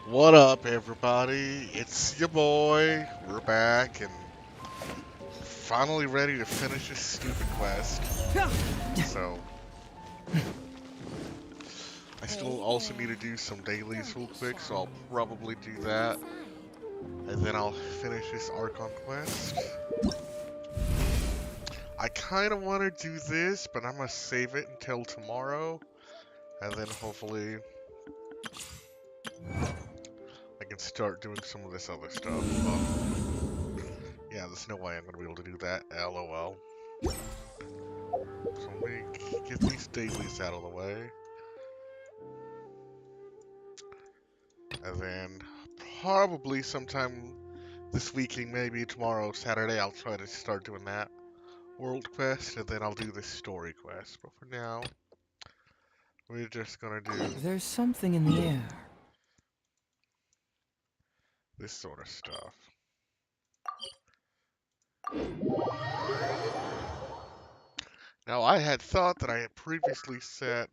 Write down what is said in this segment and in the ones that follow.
What up, everybody? It's your boy. We're back and finally ready to finish this stupid quest. So, I still also need to do some dailies real quick, so I'll probably do that. And then I'll finish this Archon quest. I kind of want to do this, but I'm going to save it until tomorrow. And then hopefully I can start doing some of this other stuff. But yeah, there's no way I'm going to be able to do that. LOL. So let me get these dailies out of the way. And then probably sometime this weekend, maybe tomorrow, Saturday, I'll try to start doing that world quest. And then I'll do this story quest. But for now, we're just gonna do There's something in the air. this sort of stuff. Now, I had thought that I had previously set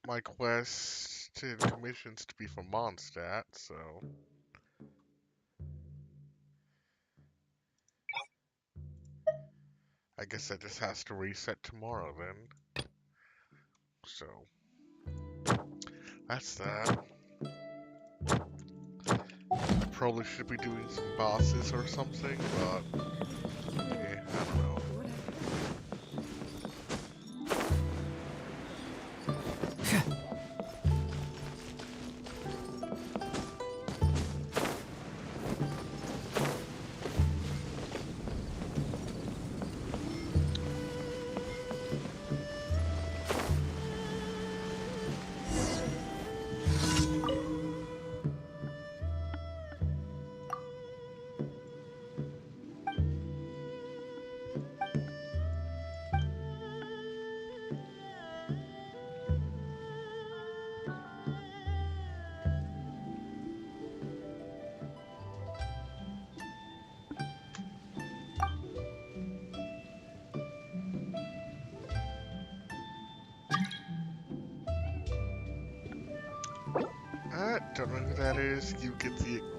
my quests and commissions to be for Mondstadt, so I guess that just has to reset tomorrow then. So, that's that. Probably should be doing some bosses or something, but yeah, I don't know. Don't know who that is. You get the ignore.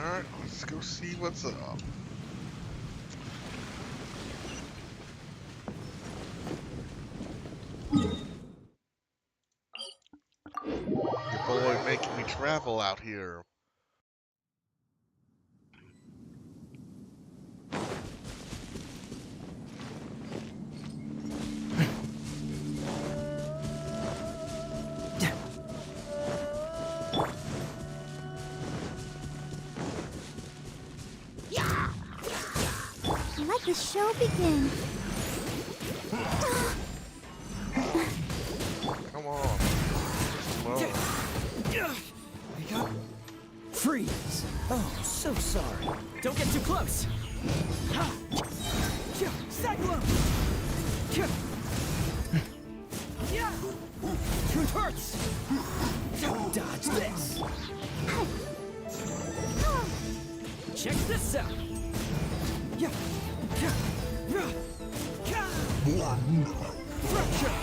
Alright, let's go see what's up. Your boy making me travel out here. Let the show begin. Come on. Slow. Wake up. Freeze. Oh, so sorry. Don't get too close. Cyclone. Truth hurts. Dodge this. Check this out. Fracture.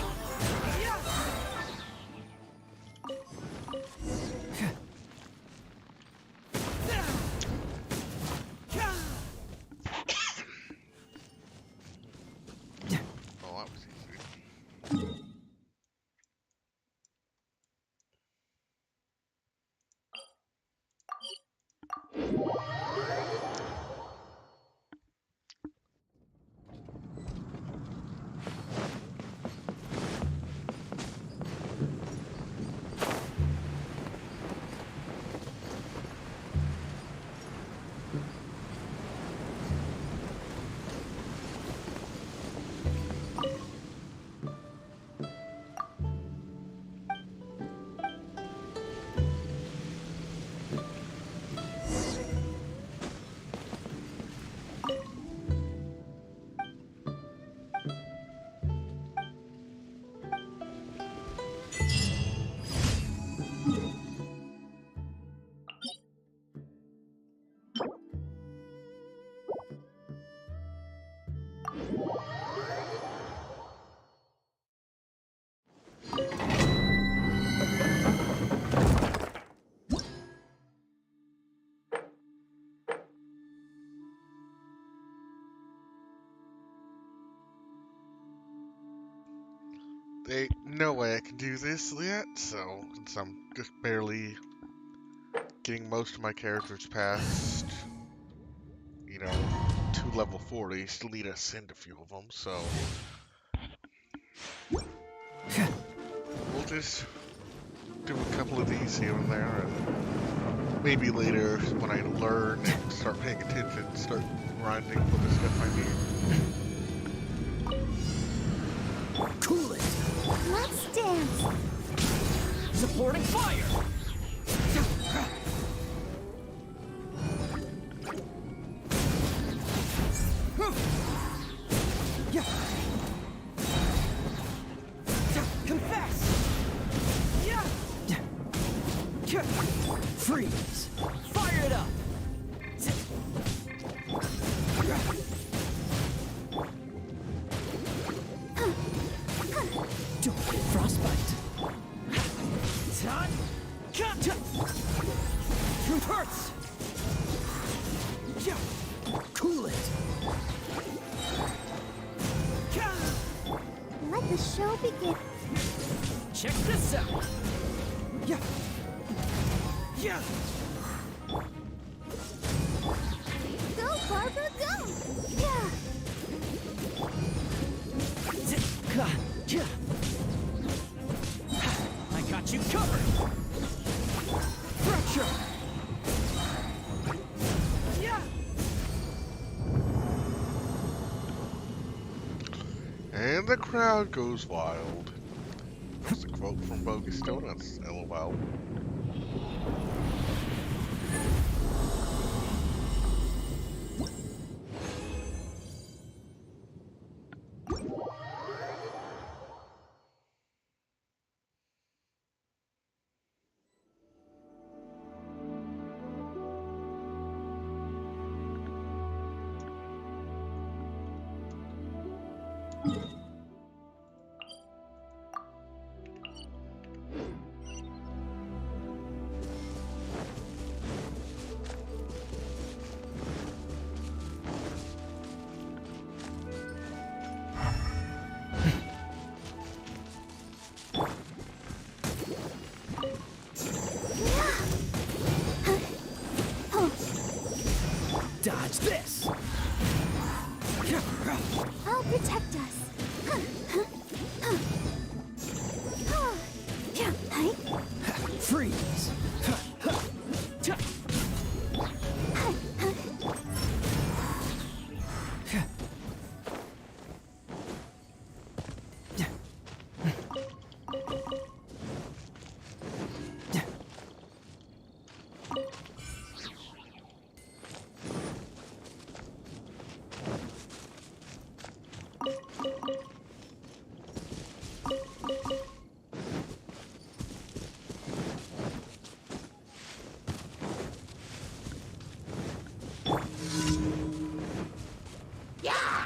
Oh, that was easy. Ain't no way I can do this yet, so since I'm just barely getting most of my characters past, you know, to level 40, still need to ascend a few of them, so we'll just do a couple of these here and there, and maybe later when I learn and start paying attention, start grinding for the stuff I need. Cool it. Let's dance. Supporting fire. Confess. Freeze. Fire it up. Don't get frostbite. Done. Cut. Truth hurts. Cool it. Let the show begin. Check this out. Yeah. Go, Barbara, go! Yeah. I got you covered. Fracture. And the crowd goes wild. That's a quote from Bogus Donuts, LOL. Dodge this. I'll protect us. Freeze.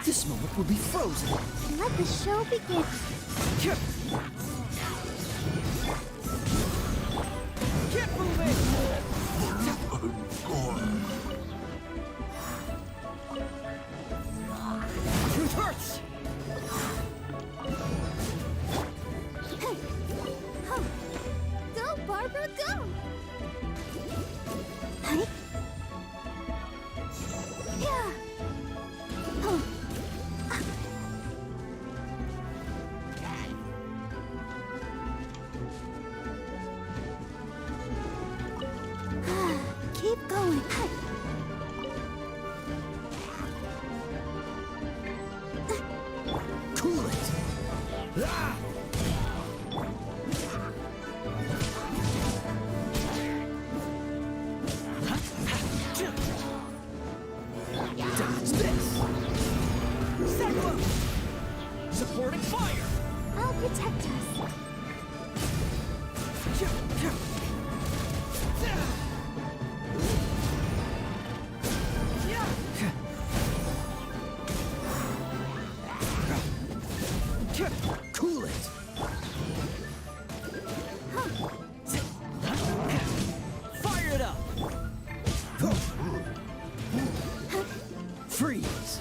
This moment will be frozen. Let the show begin. Keep moving. Truth hurts. Go, Barbara, go! Hey. Yeah. Keep going. Cool it. Ah! Dodge this. Cyclone. Supporting fire. I'll protect us. Cool it. Fire it up. Freeze.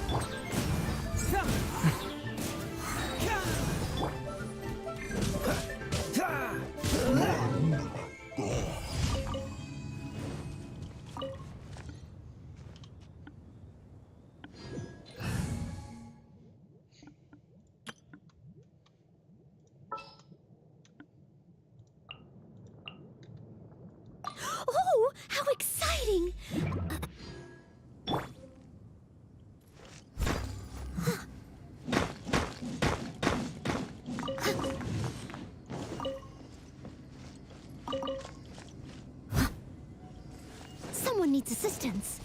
Someone needs assistance.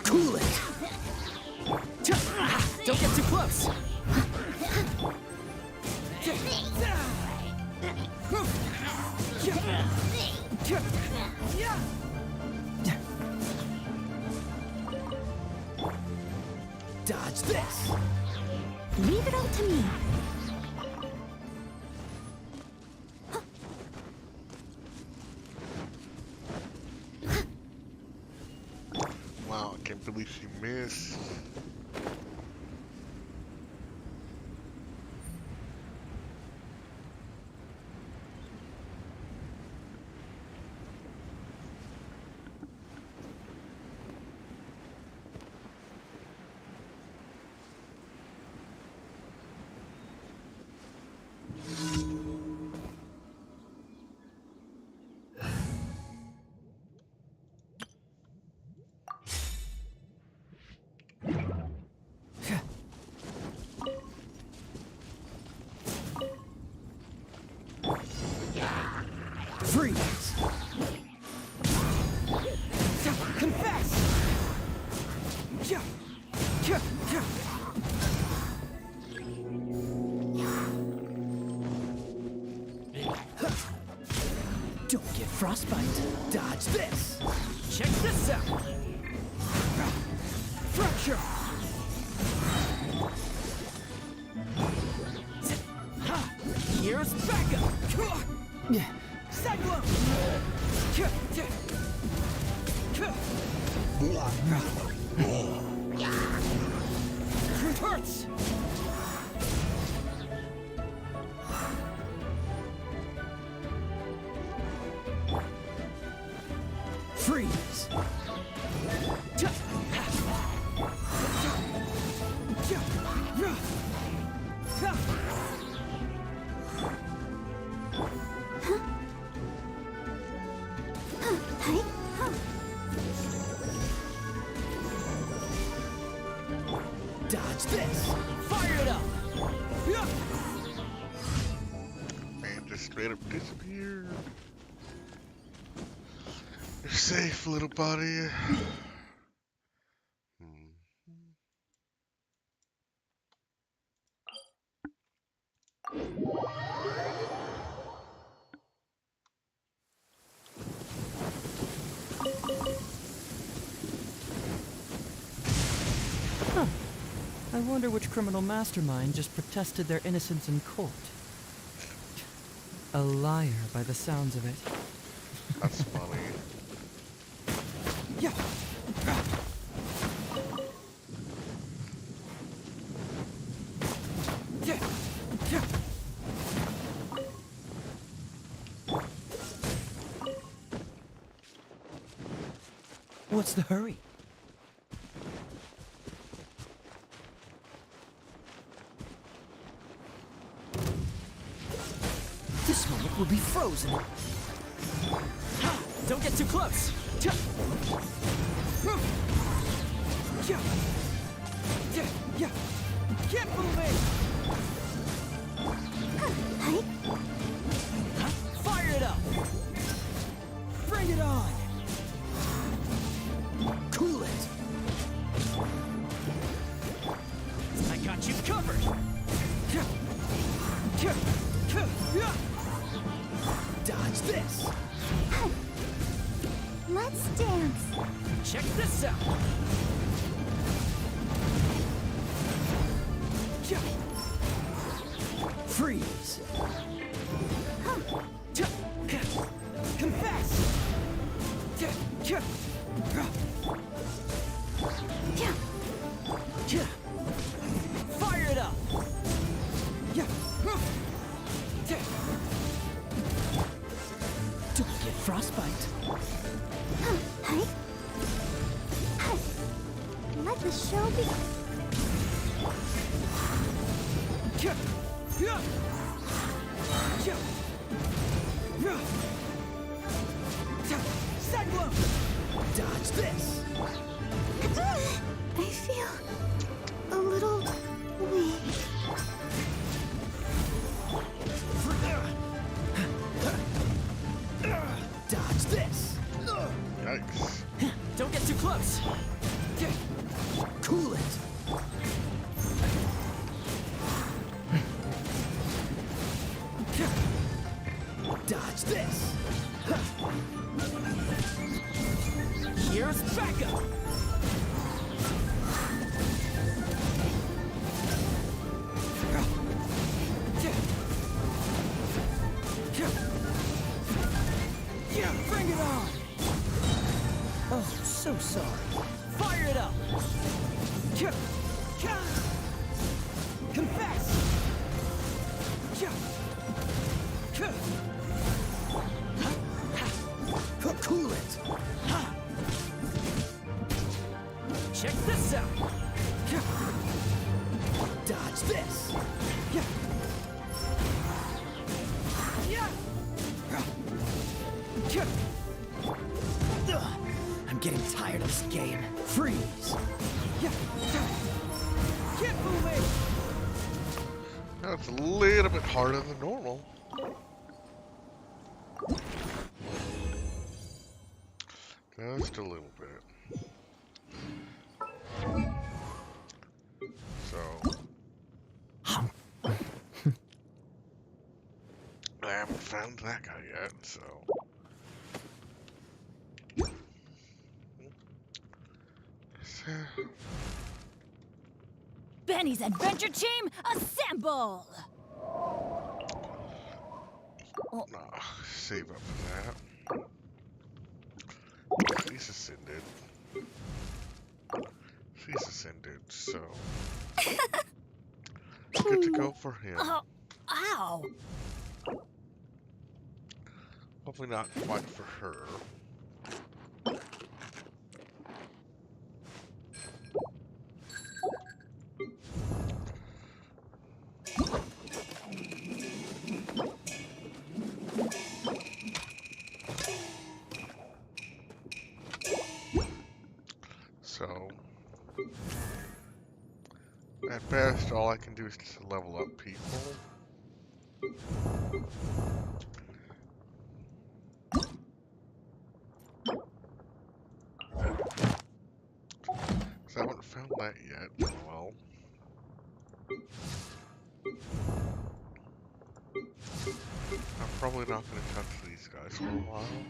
Cool it! Don't get too close! Dodge this! Leave it all to me. Wow, I can't believe she missed. Freeze! Confess! Don't get frostbite. Dodge this. Check this out. Fracture. Here's backup. Cyclone. It hurts. Freeze! Dodge this! Fire it up! Man, just straight up disappeared. You're safe, little buddy. I wonder which criminal mastermind just protested their innocence in court. A liar by the sounds of it. That's funny. Yeah. What's the hurry? This moment will be frozen. Don't get too close. Keep moving. Fire it up. Bring it on. Cool it. I got you covered. Dodge this. Let's dance. Check this out. Freeze. Confess. Fire it up. frostbite. Hi. Hi. Let the show be. Side blow! Dodge this! I feel a little weak. Dodge this! Yikes. Don't get too close! Cool it! Dodge this! Here's backup! Bring it on! Oh, so sorry. Fire it up! Confess! Cool it! Check this out! Dodge this! I'm getting tired of this game. Freeze! Get moving! That's a little bit harder than normal. Just a little bit. So. I haven't found that guy yet, so. Benny's adventure team, assemble! Nah, save up for that. She's ascended. She's ascended, so. Good to go for him. Ow! Hopefully not quite for her. So, at best, all I can do is just level up people. Because I haven't found that yet. Well, I'm probably not going to touch these guys for a while.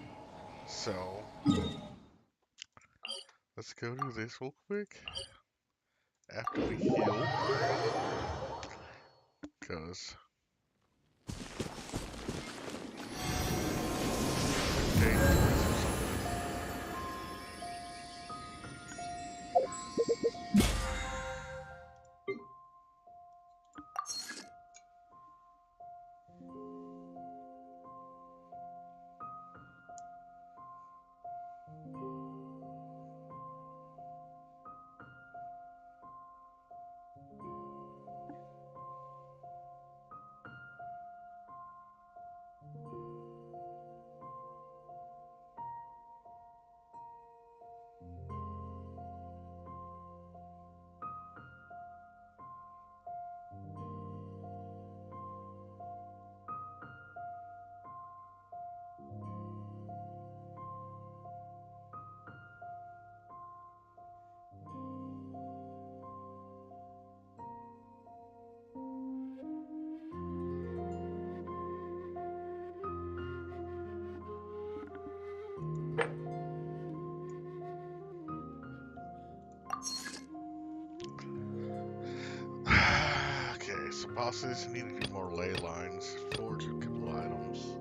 So, let's go do this real quick. After we heal. Because. Okay. Okay, so bosses need to do more ley lines, forge a couple items,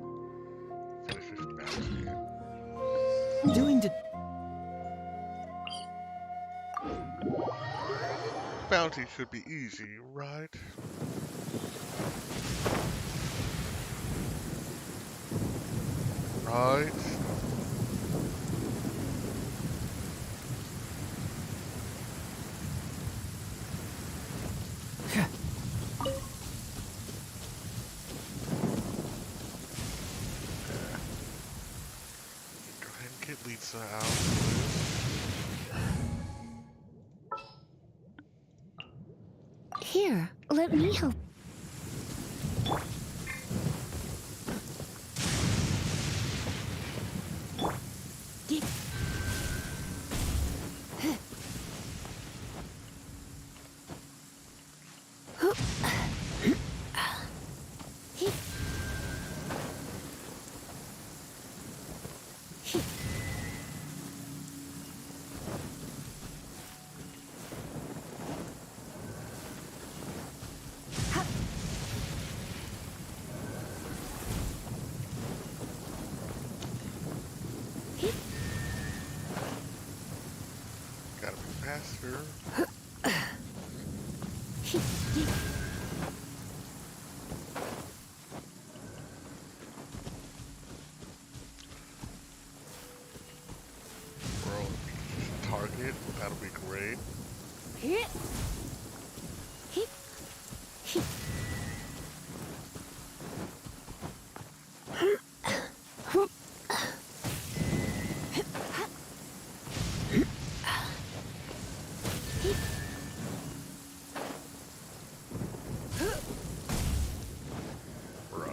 finish this bounty. Doing the Bounty should be easy, right? Right? target leads out. Here, let me help. Gotta be faster. Bro, target, that'll be great. Bro.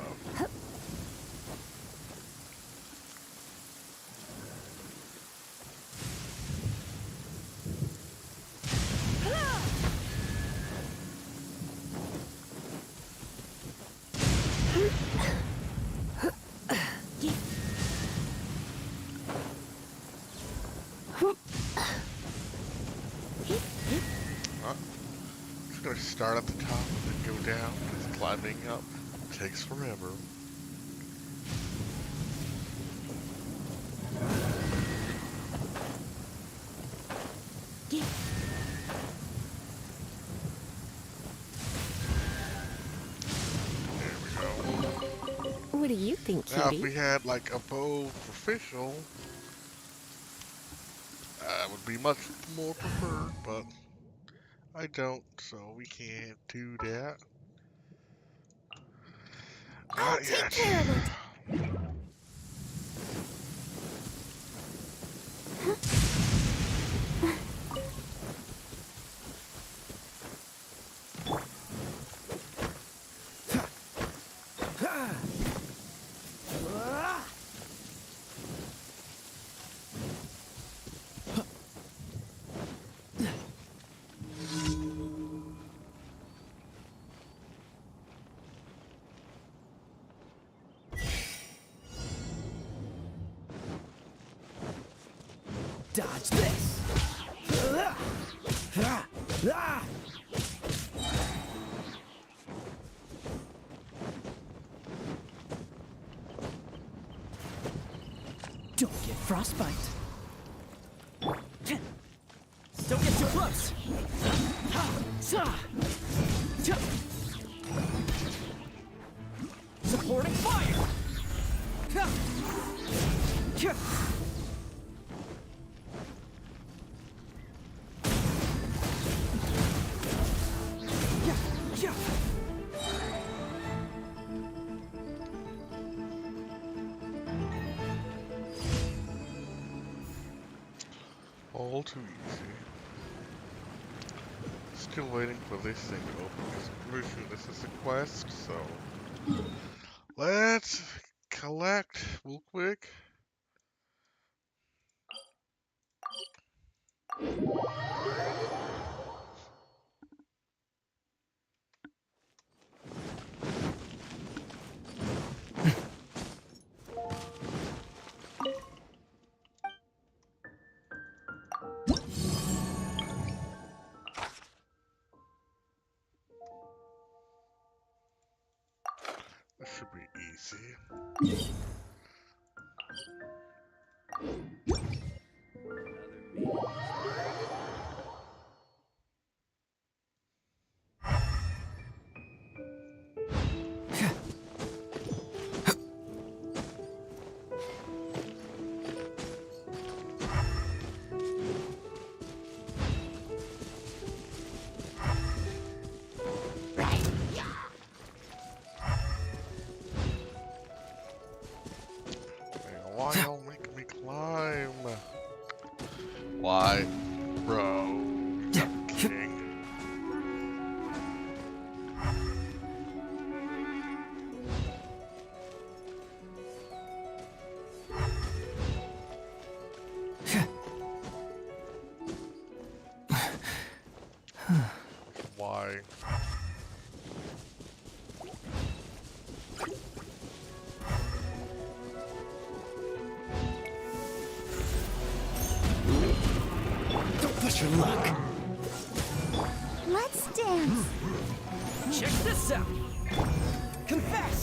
Just gonna start at the top and then go down, because climbing up takes forever. There we go. What do you think, Now, if cutie? we had like a bow for official, would be much more preferred, but I don't, so we can't do that. I'll Not take yet. care of it. Dodge this. Don't get frostbite. Don't get too close. Supporting fire. All too easy. Still waiting for this thing to open, because I'm pretty sure this is a quest, so let's collect real quick. This should be easy. Why y'all make me climb? Why? Bro. I'm kidding. Why? Don't push your luck. Let's dance. Check this out. Confess.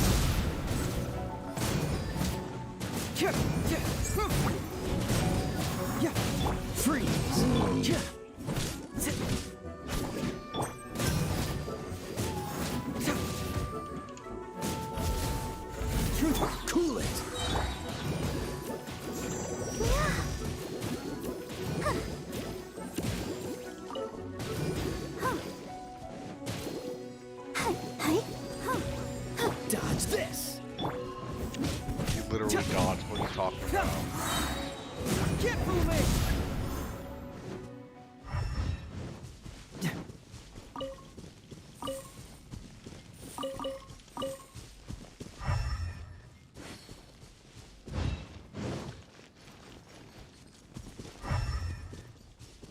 Yeah. Freeze. Yeah. Cool it. Dodge this. He literally dodged what he's talking about. Get moving.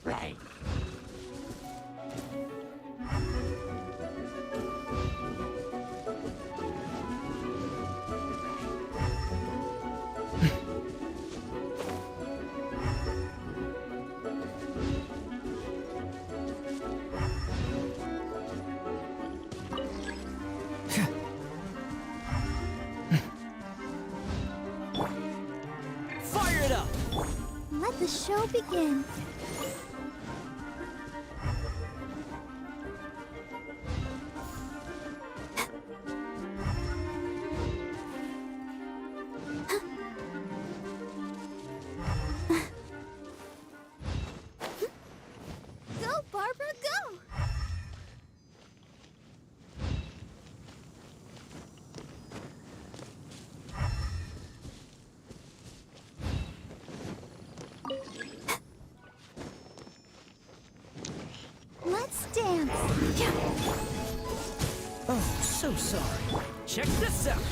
Right. Fire it up. Let the show begin. Go, Barbara, go! Let's dance. Oh, so sorry. Check this out.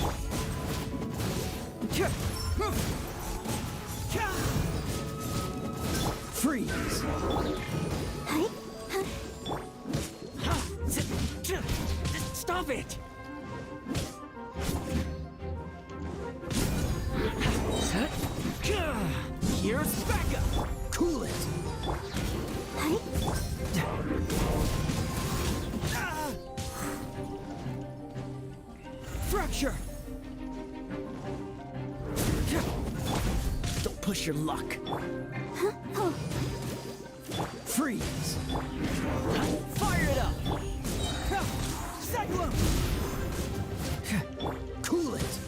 Freeze. Hi. Stop it. Here's backup. Cool it. Hi. Fracture. Don't push your luck. Oh, Freeze. Fire it up. Cyclone. Cool it.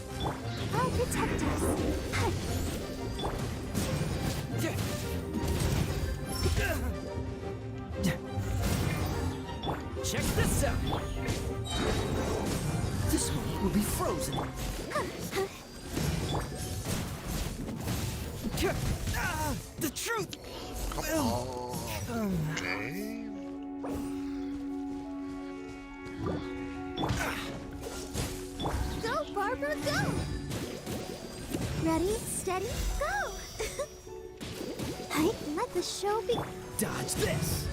I'll protect us. Hi. Check this out. This one will be frozen. The truth. Okay. Go, Barbara, go! Ready, steady, go! Hi, let the show be. Dodge this.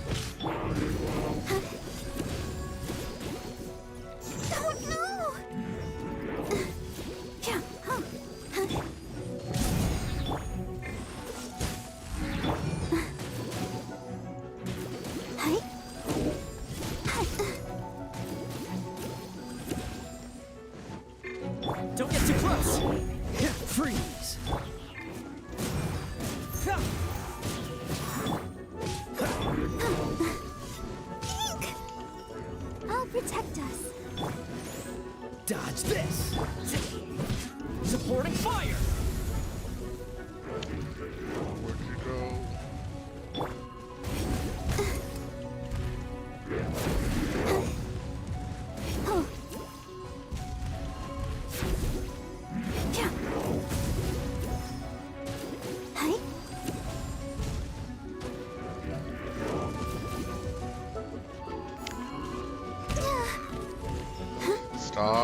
Oh no! Yeah, huh. Hi. Don't get too close. Freeze. Ink!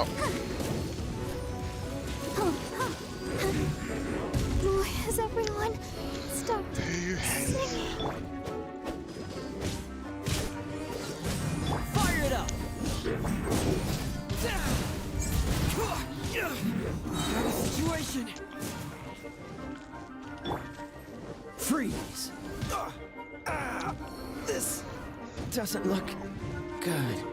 Stop. Why has everyone stopped singing? Fire it up! Got a situation! Freeze! This doesn't look good.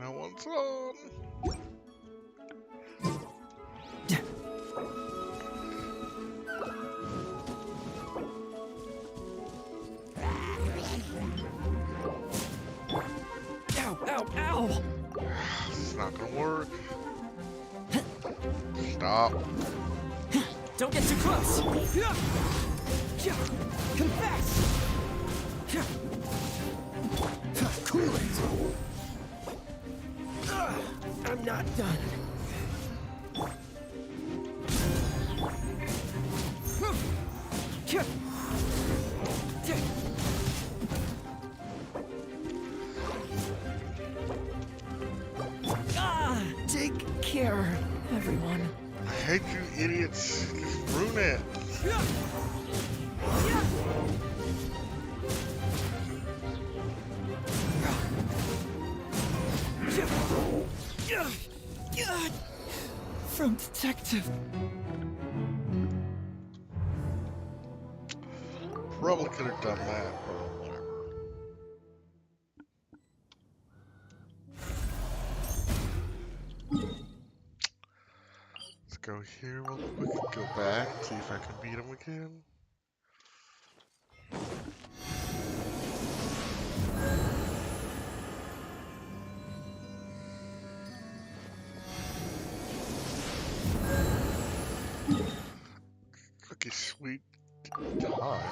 No one's on. Ow, ow, ow! It's not gonna work. Stop. Don't get too close! Confess! Cool it! I'm not done. Take care, everyone. I hate you idiots. Just ruin it. From Detective. Probably could have done that, but whatever. Let's go here real quick. Go back. See if I can beat him again. Cookie sweet time.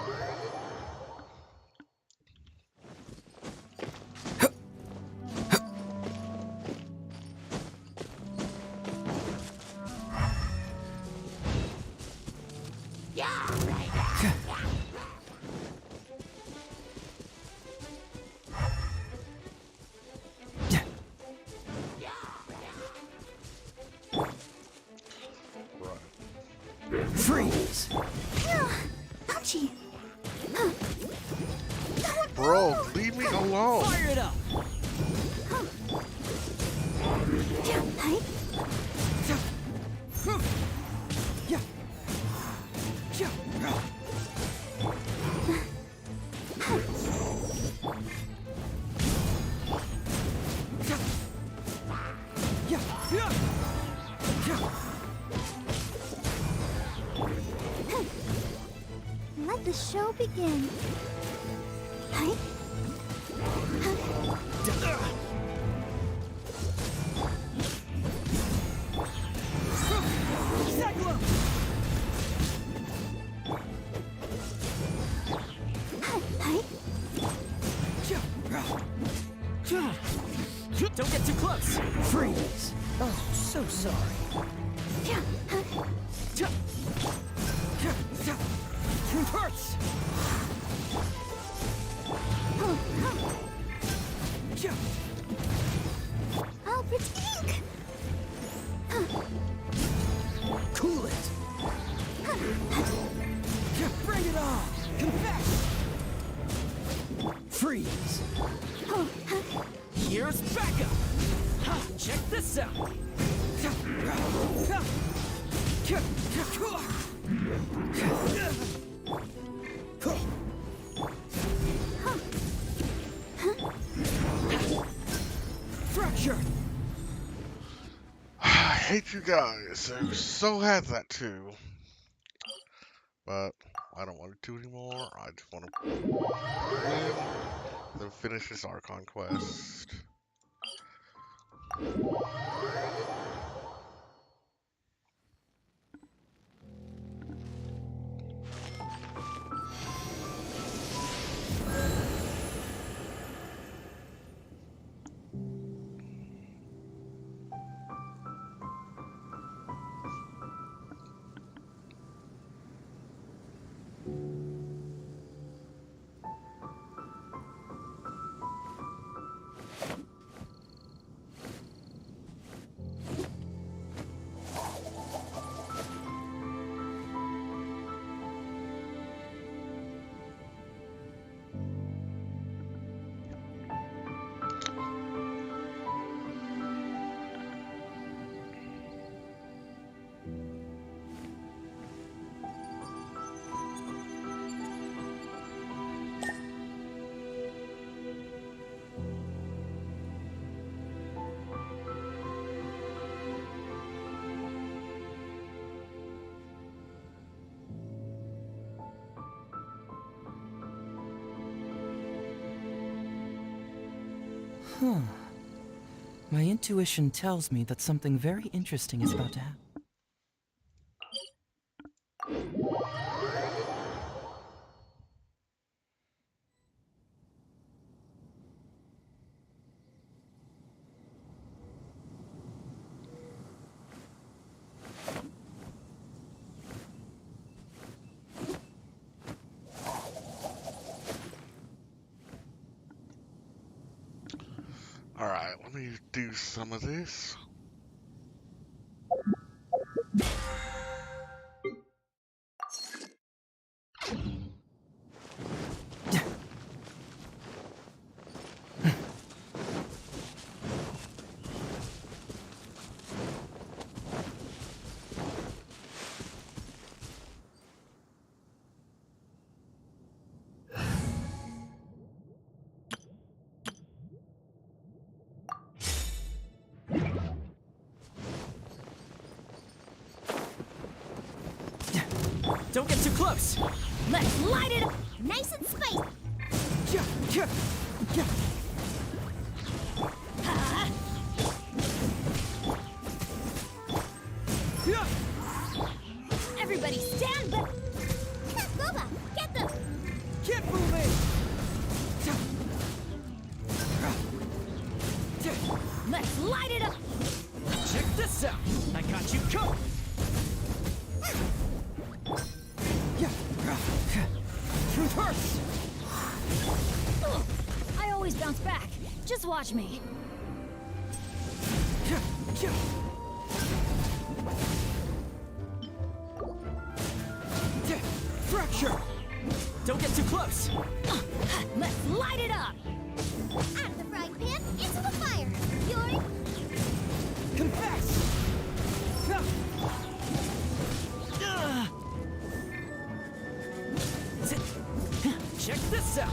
Freeze! Ouchie! Bro, leave me alone. Fire it up! Hi. Let the show begin. Hi. Hi. Don't get too close! Freeze! Oh, so sorry. It hurts! Albert's ink. Cool it! Bring it on! Confess! Freeze! Here's backup! Check this out! Fracture! I hate you guys. I so had that too. But I don't want to do anymore. I just want to win. Then finish this Archon quest. Huh. My intuition tells me that something very interesting is about to happen. Alright, let me do some of this. Don't get too close! Let's light it up nice and spicy. Everybody stand back. Boba, get them. Keep moving! Let's light it up. Check this out! I got you covered! Reverse! Ugh, I always bounce back. Just watch me. Fracture! Don't get too close! Let's light it up. Out of the frying pan into the fire. You're Confess! Check this out!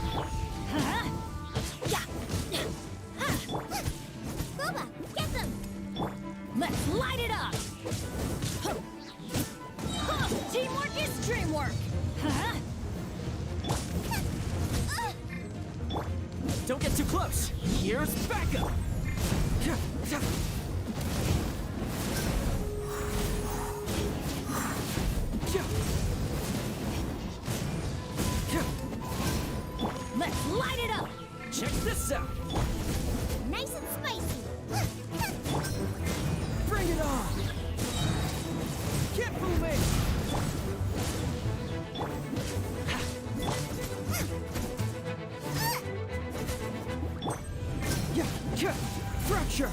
Boba, get them. Let's light it up. Teamwork is dreamwork. Don't get too close! Here's backup! Let's light it up. Check this out! Nice and spicy. Bring it on! Keep moving! Fracture!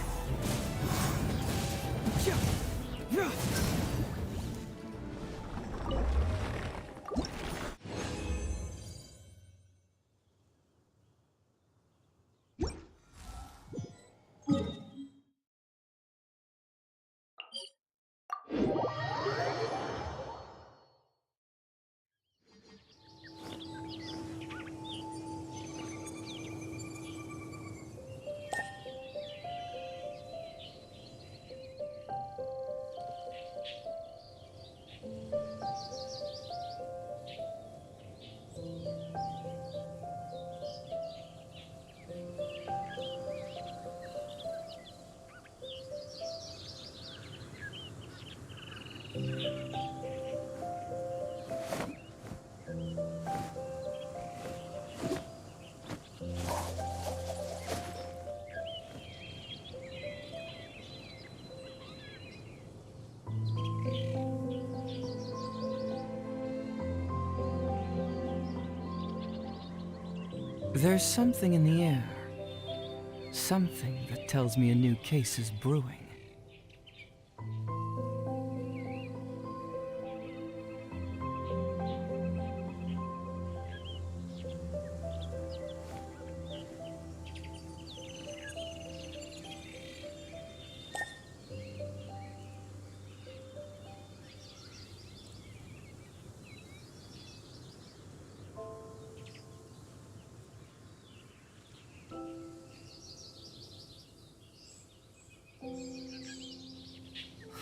There's something in the air. Something that tells me a new case is brewing.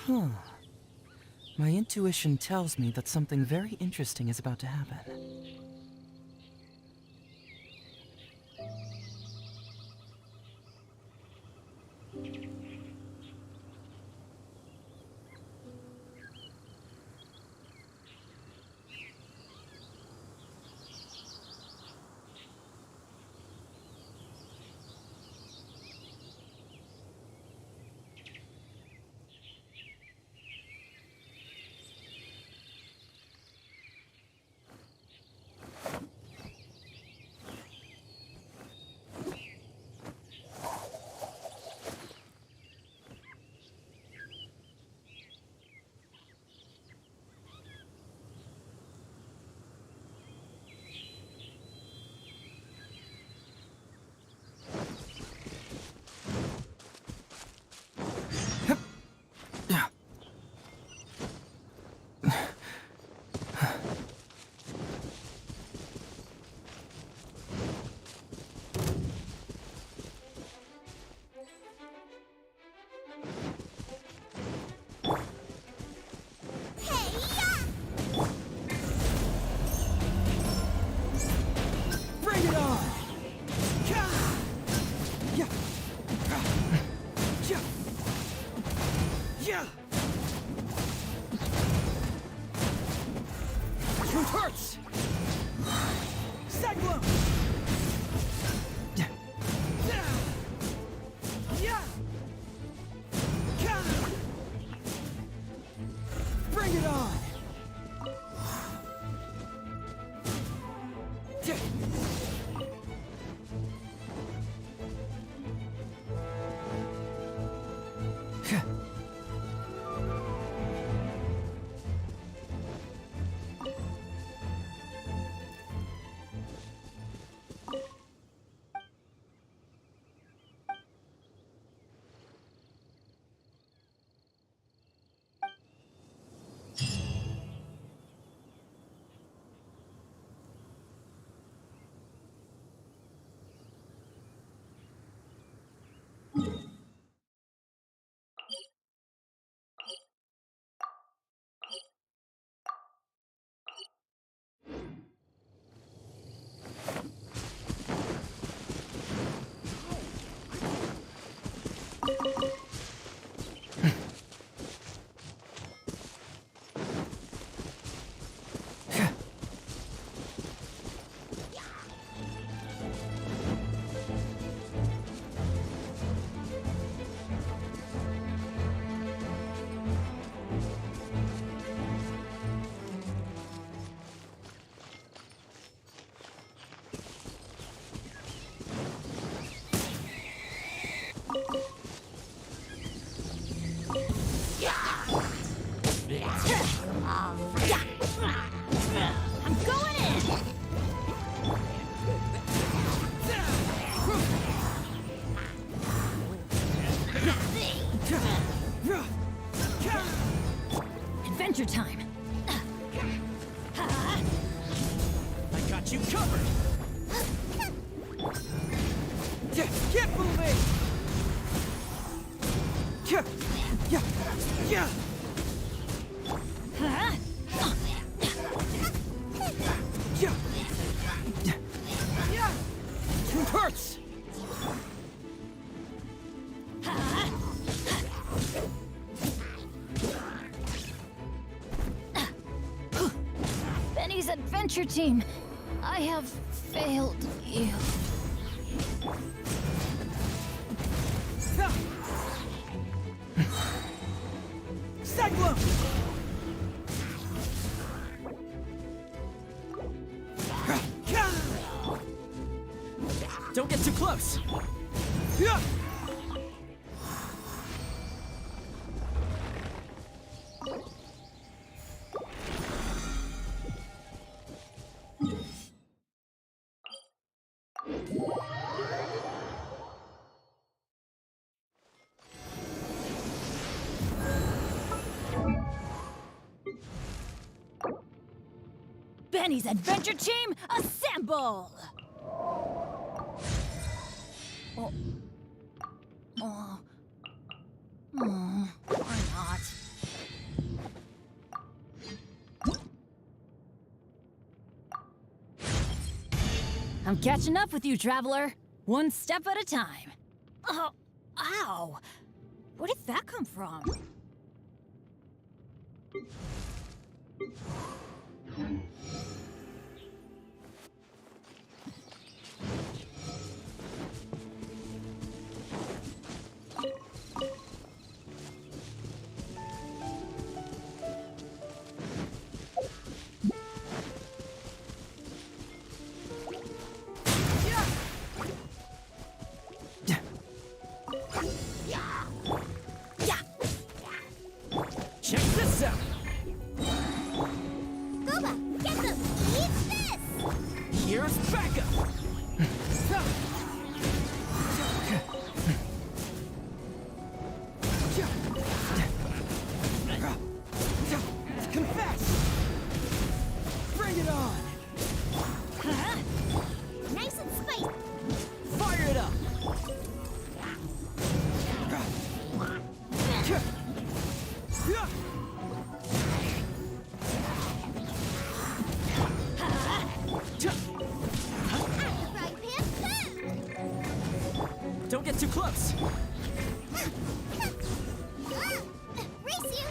Huh. My intuition tells me that something very interesting is about to happen. I'm going in! Adventure time! I got you covered! Get moving! Yeah! It hurts! Benny's adventure team, I have failed you. Cyclone! Don't get too close! Benny's adventure team, assemble! Or not. I'm catching up with you, traveler. One step at a time. Oh, ow! Where did that come from? Check this out! Gooba, get them! Eat this! Here's backup! Confess! Bring it on! Nice and spicy! Fire it up! Don't get too close! Race you!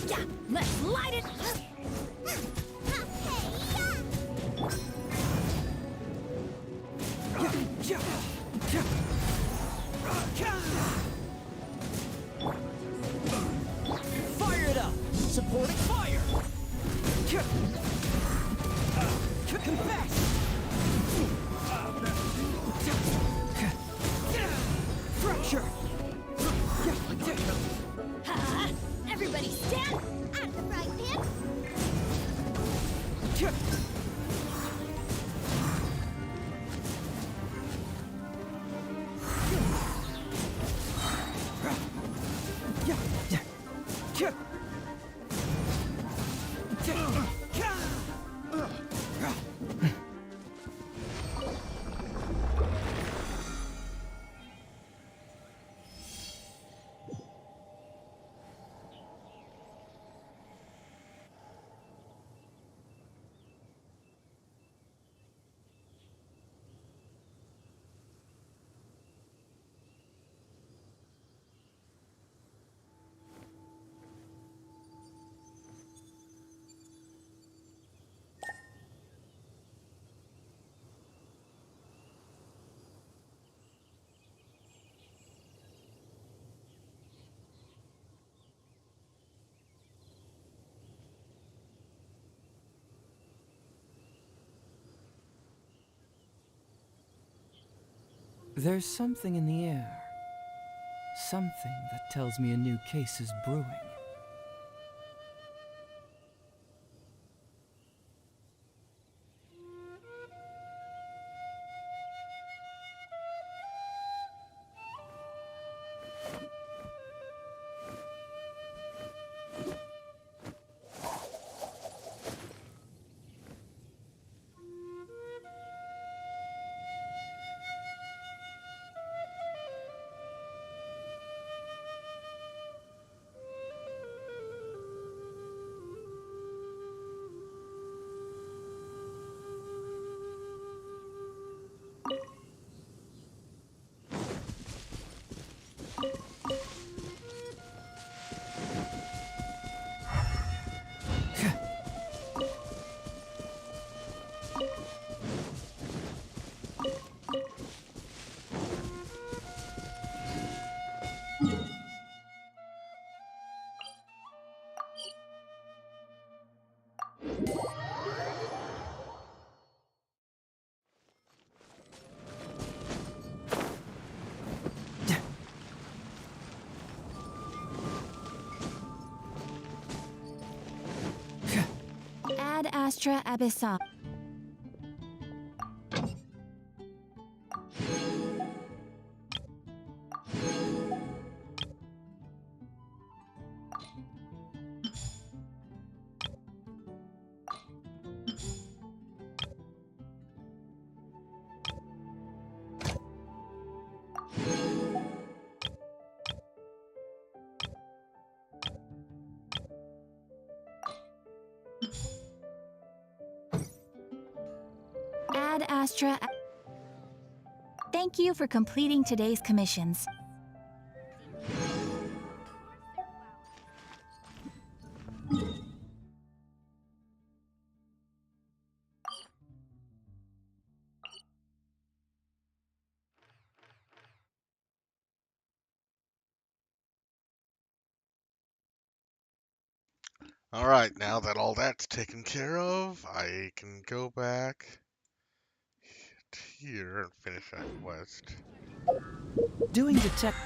Yeah, let's light it. Fire it up! Supporting fire! Confess! Fracture! Everybody stand at the right hand. There's something in the air. Something that tells me a new case is brewing. Ad Astra Abyssal. Ad Astra. Thank you for completing today's commissions. Alright, now that all that's taken care of, I can go back here and finish that quest. Doing detect.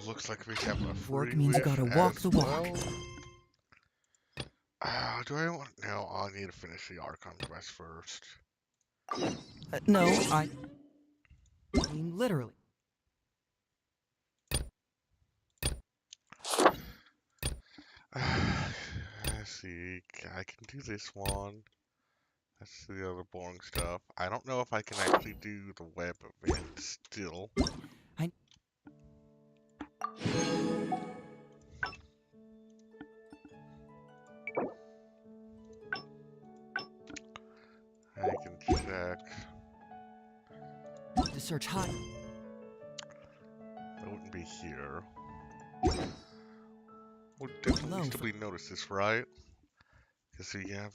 looks like we have a free Work means you wish gotta walk as the walk. well. Do I want... No, I need to finish the Archon quest first. No, I mean literally. Let's see, I can do this one. That's the other boring stuff. I don't know if I can actually do the web event still. I can check. To search hot. That wouldn't be here. Would definitely still be notices, right? Because we have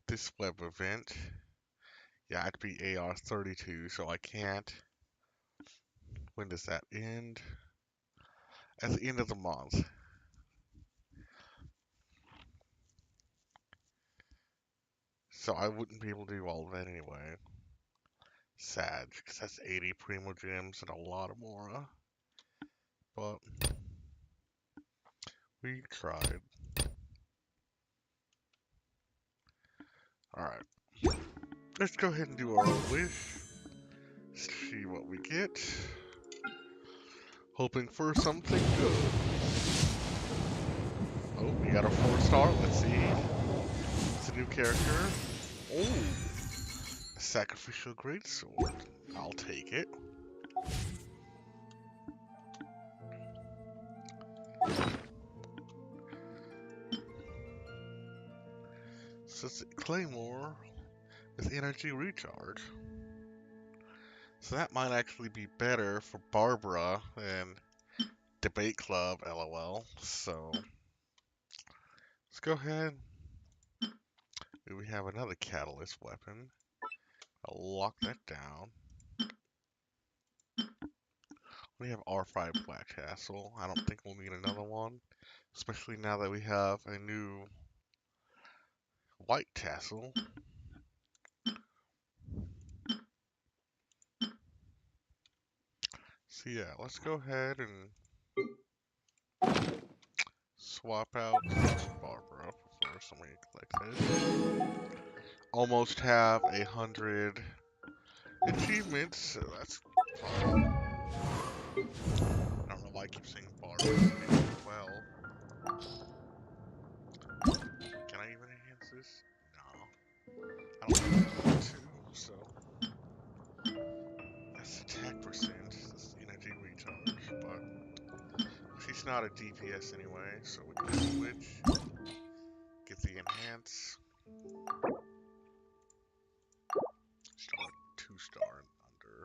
this web event. Yeah, it'd be AR 32, so I can't. When does that end? At the end of the month. So I wouldn't be able to do all of that anyway. Sad, because that's 80 Primo Gems and a lot of Mora. But we tried. Alright. Let's go ahead and do our wish. See what we get. Hoping for something good. Oh, we got a 4-star. Let's see. It's a new character. Oh! A sacrificial greatsword. I'll take it. So it's a Claymore with energy recharge. So that might actually be better for Barbara than Debate Club, LOL. So let's go ahead. We have another catalyst weapon. I'll lock that down. We have R5 Black Castle. I don't think we'll need another one, especially now that we have a new White Tassel. So yeah, let's go ahead and swap out Barbara before somebody collects it. Almost have 100 achievements, so that's fine. I don't know why I keep saying Barbara. Well, can I even enhance this? No. I don't want to, so that's attack percent, that's energy recharge, but she's not a DPS anyway, so we can switch, get the enhance, start 2-star and under,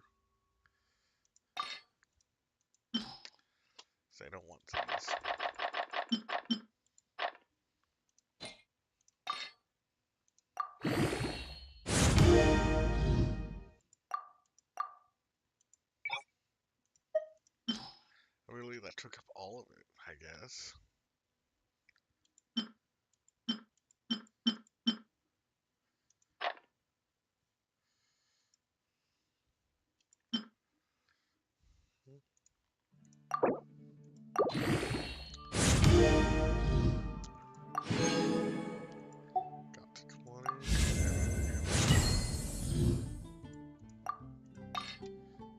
so I don't want these. Really, that took up all of it, I guess. Got to 20.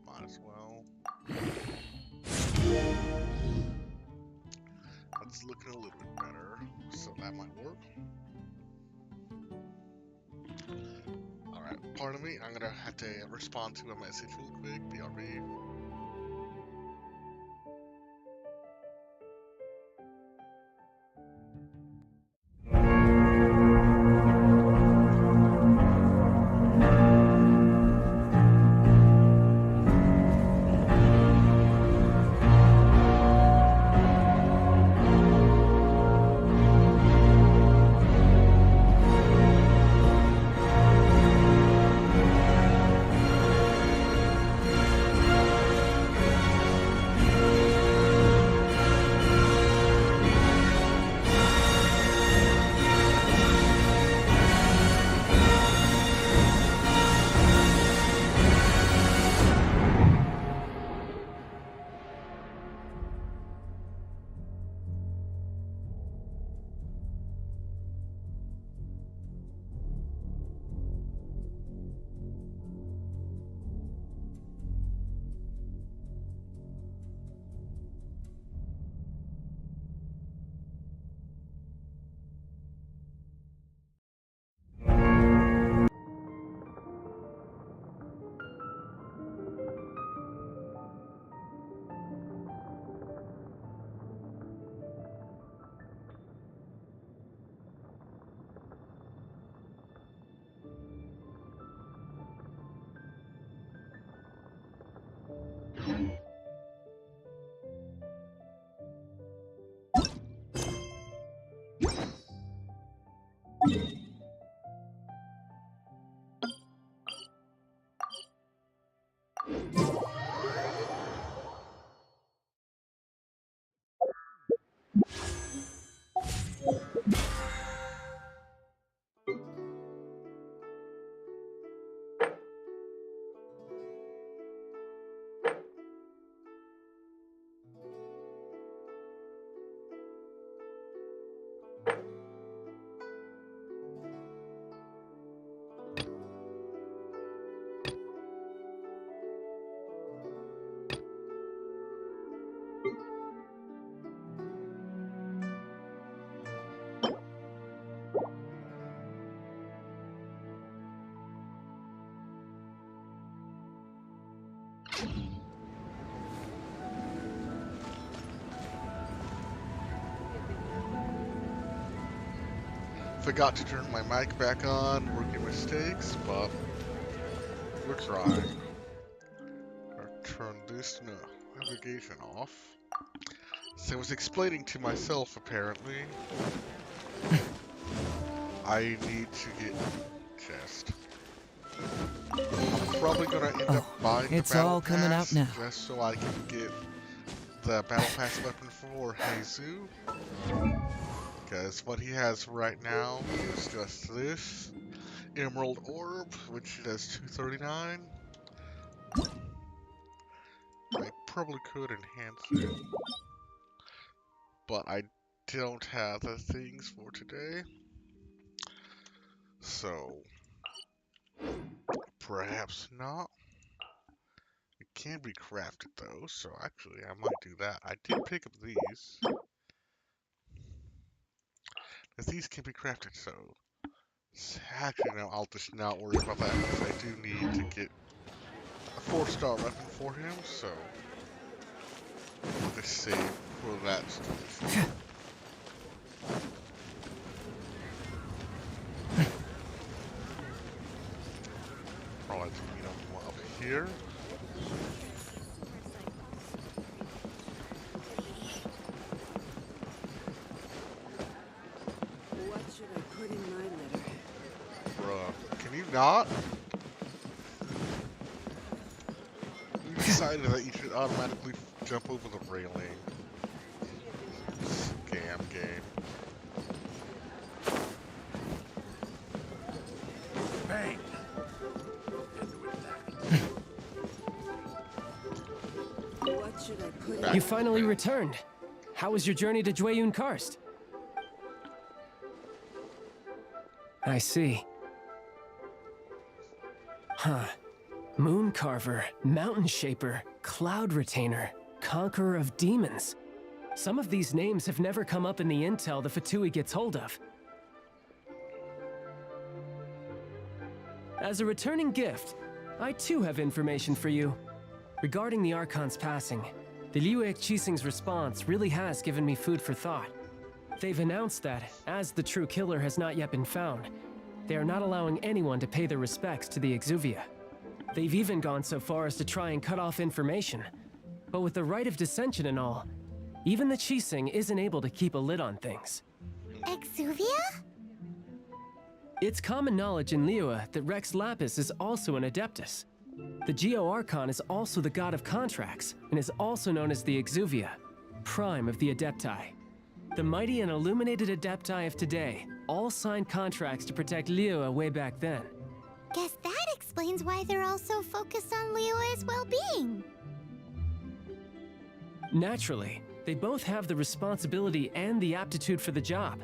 Might as well. That's looking a little bit better, so that might work. Alright, pardon me, I'm gonna have to respond to a message real quick, BRB. Forgot to turn my mic back on, rookie mistakes, but we're trying. I'll turn this navigation off. So I was explaining to myself, apparently, I need to get chest. I'm probably gonna end up buying the it's battle all coming out pass now. just so I can get the battle pass weapon for Jesus. Because what he has right now is just this Emerald Orb, which does 239. I probably could enhance it, but I don't have the things for today. So, perhaps not. It can be crafted though, so actually I might do that. I did pick up these. If these can be crafted, so actually no, I'll just not worry about that because I do need to get a 4-star weapon for him, so I'll just save for that stuff. Probably have to meet him up here. What should I put in my letter? Bruh, can you not? You decided that you should automatically jump over the railing. Scam game. Bang! What should I put in? You finally returned. How was your journey to Jueyun Karst? I see. Huh. Moon Carver, Mountain Shaper, Cloud Retainer, Conqueror of Demons. Some of these names have never come up in the intel the Fatui gets hold of. As a returning gift, I too have information for you. Regarding the Archon's passing, the Liu Chising's response really has given me food for thought. They've announced that, as the true killer has not yet been found, they are not allowing anyone to pay their respects to the Exuvia. They've even gone so far as to try and cut off information. But with the right of dissension and all, even the Chising isn't able to keep a lid on things. Exuvia? It's common knowledge in Liyue that Rex Lapis is also an Adeptus. The Geo-Archon is also the god of contracts, and is also known as the Exuvia, prime of the Adepti. The mighty and illuminated Adepti of today all signed contracts to protect Liyue way back then. Guess that explains why they're all so focused on Liyue's well-being. Naturally, they both have the responsibility and the aptitude for the job.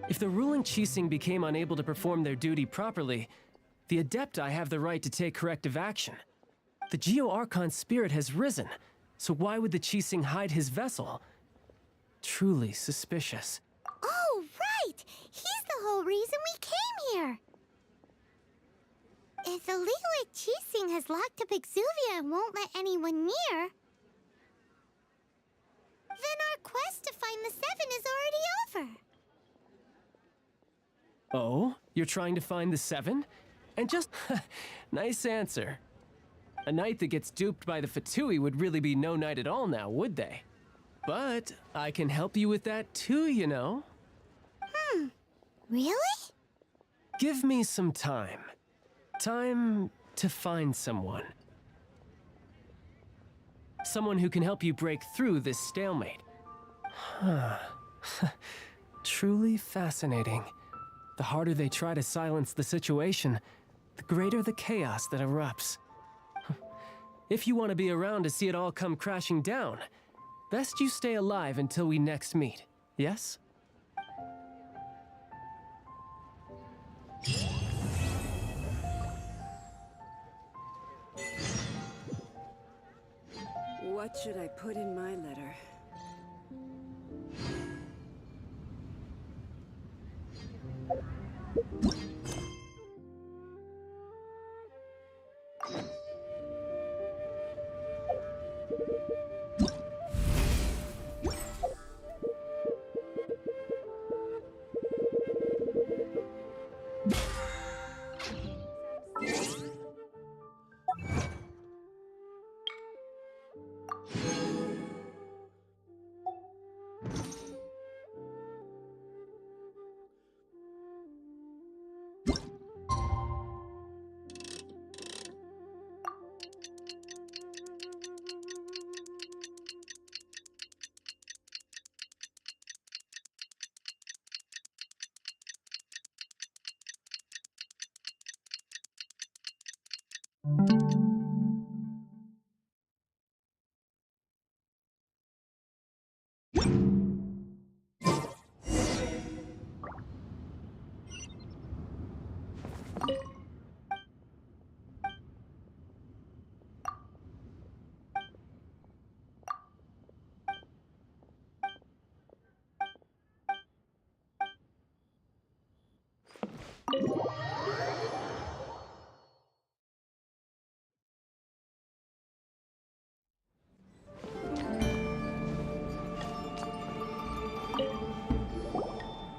If the ruling Chising became unable to perform their duty properly, the Adepti have the right to take corrective action. The Geo-Archon's spirit has risen, so why would the Chising hide his vessel? Truly suspicious. Oh, right! He's the whole reason we came here! If the Liyue Chising has locked up Exuvia and won't let anyone near, then our quest to find the Seven is already over. Oh? You're trying to find the Seven? And just... nice answer. A knight that gets duped by the Fatui would really be no knight at all now, would they? But I can help you with that too, you know. Really? Give me some time. Time to find someone. Someone who can help you break through this stalemate. Truly fascinating. The harder they try to silence the situation, the greater the chaos that erupts. If you want to be around to see it all come crashing down, best you stay alive until we next meet, yes? What should I put in my letter?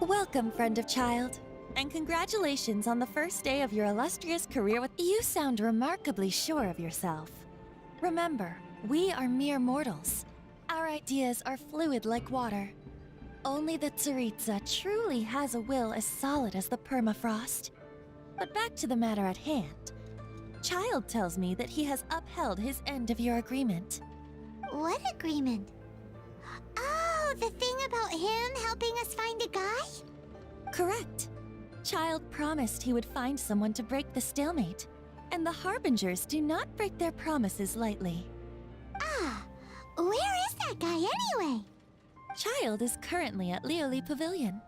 Welcome, friend of child. And congratulations on the first day of your illustrious career with— You sound remarkably sure of yourself. Remember, we are mere mortals. Our ideas are fluid like water. Only the Tsaritsa truly has a will as solid as the permafrost. But back to the matter at hand. Child tells me that he has upheld his end of your agreement. What agreement? Oh, the thing about him helping us find a guy? Correct. Child promised he would find someone to break the stalemate. And the Harbingers do not break their promises lightly. Ah, where is that guy anyway? Child is currently at Lioli Pavilion.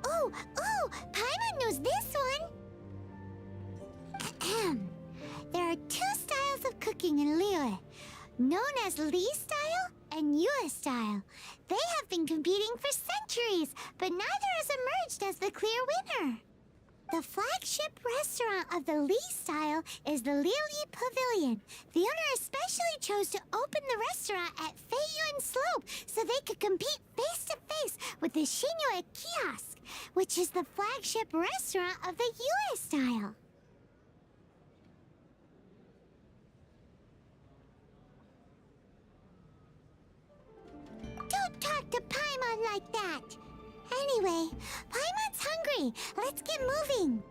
Oh, Paimon knows this one! Ahem. There are two styles of cooking in Liyue, known as Li style and Yue style. They have been competing for centuries, but neither has emerged as the clear winner. The flagship restaurant of the Li style is the Lioli Pavilion. The owner especially chose to open the restaurant at Feiyuan Slope so they could compete face-to-face with the Shinyue Kiosk, which is the flagship restaurant of the Yue style. Don't talk to Paimon like that! Anyway, Paimon's hungry. Let's get moving.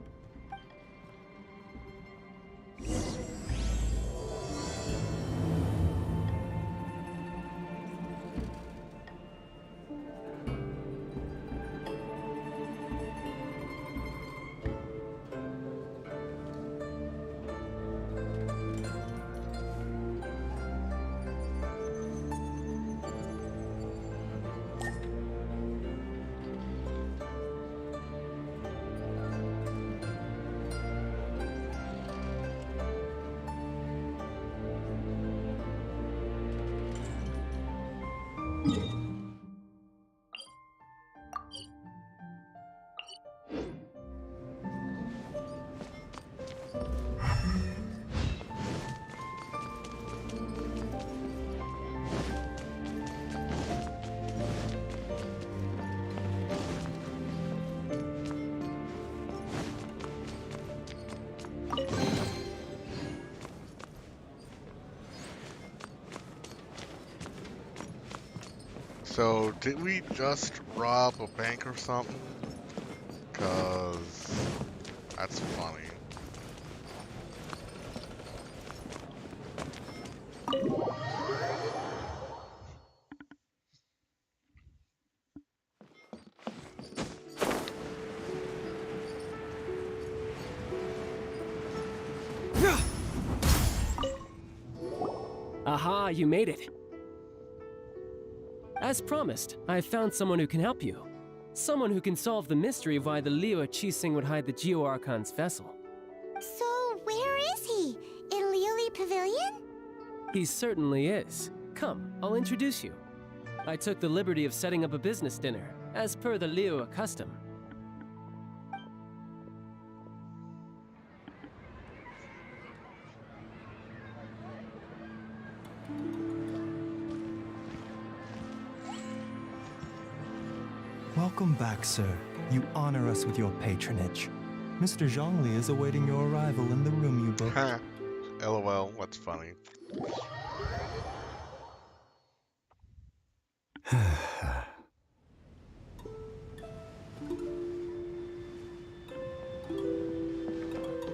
So, did we just rob a bank or something? Cause that's funny. Aha, you made it. As promised, I have found someone who can help you. Someone who can solve the mystery of why the Liyue Qixing would hide the Geo-Archon's vessel. So, where is he? In Liyue Pavilion? He certainly is. Come, I'll introduce you. I took the liberty of setting up a business dinner, as per the Liyue custom. Welcome back, sir. You honor us with your patronage. Mr. Zhongli is awaiting your arrival in the room you booked. Ha. LOL, that's funny.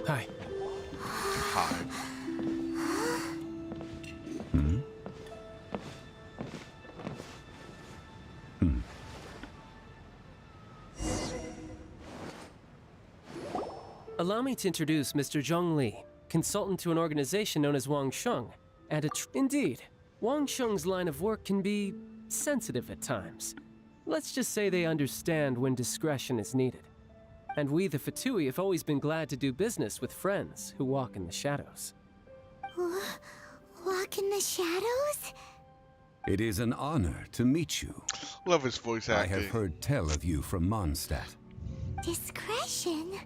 Hi. Hi. Allow me to introduce Mr. Zhongli, consultant to an organization known as Wang Sheng, and Indeed, Wang Sheng's line of work can be sensitive at times. Let's just say they understand when discretion is needed. And we, the Fatui, have always been glad to do business with friends who walk in the shadows. Walk in the shadows? It is an honor to meet you. Love his voice I acting. have heard tell of you from Mondstadt. Discretion?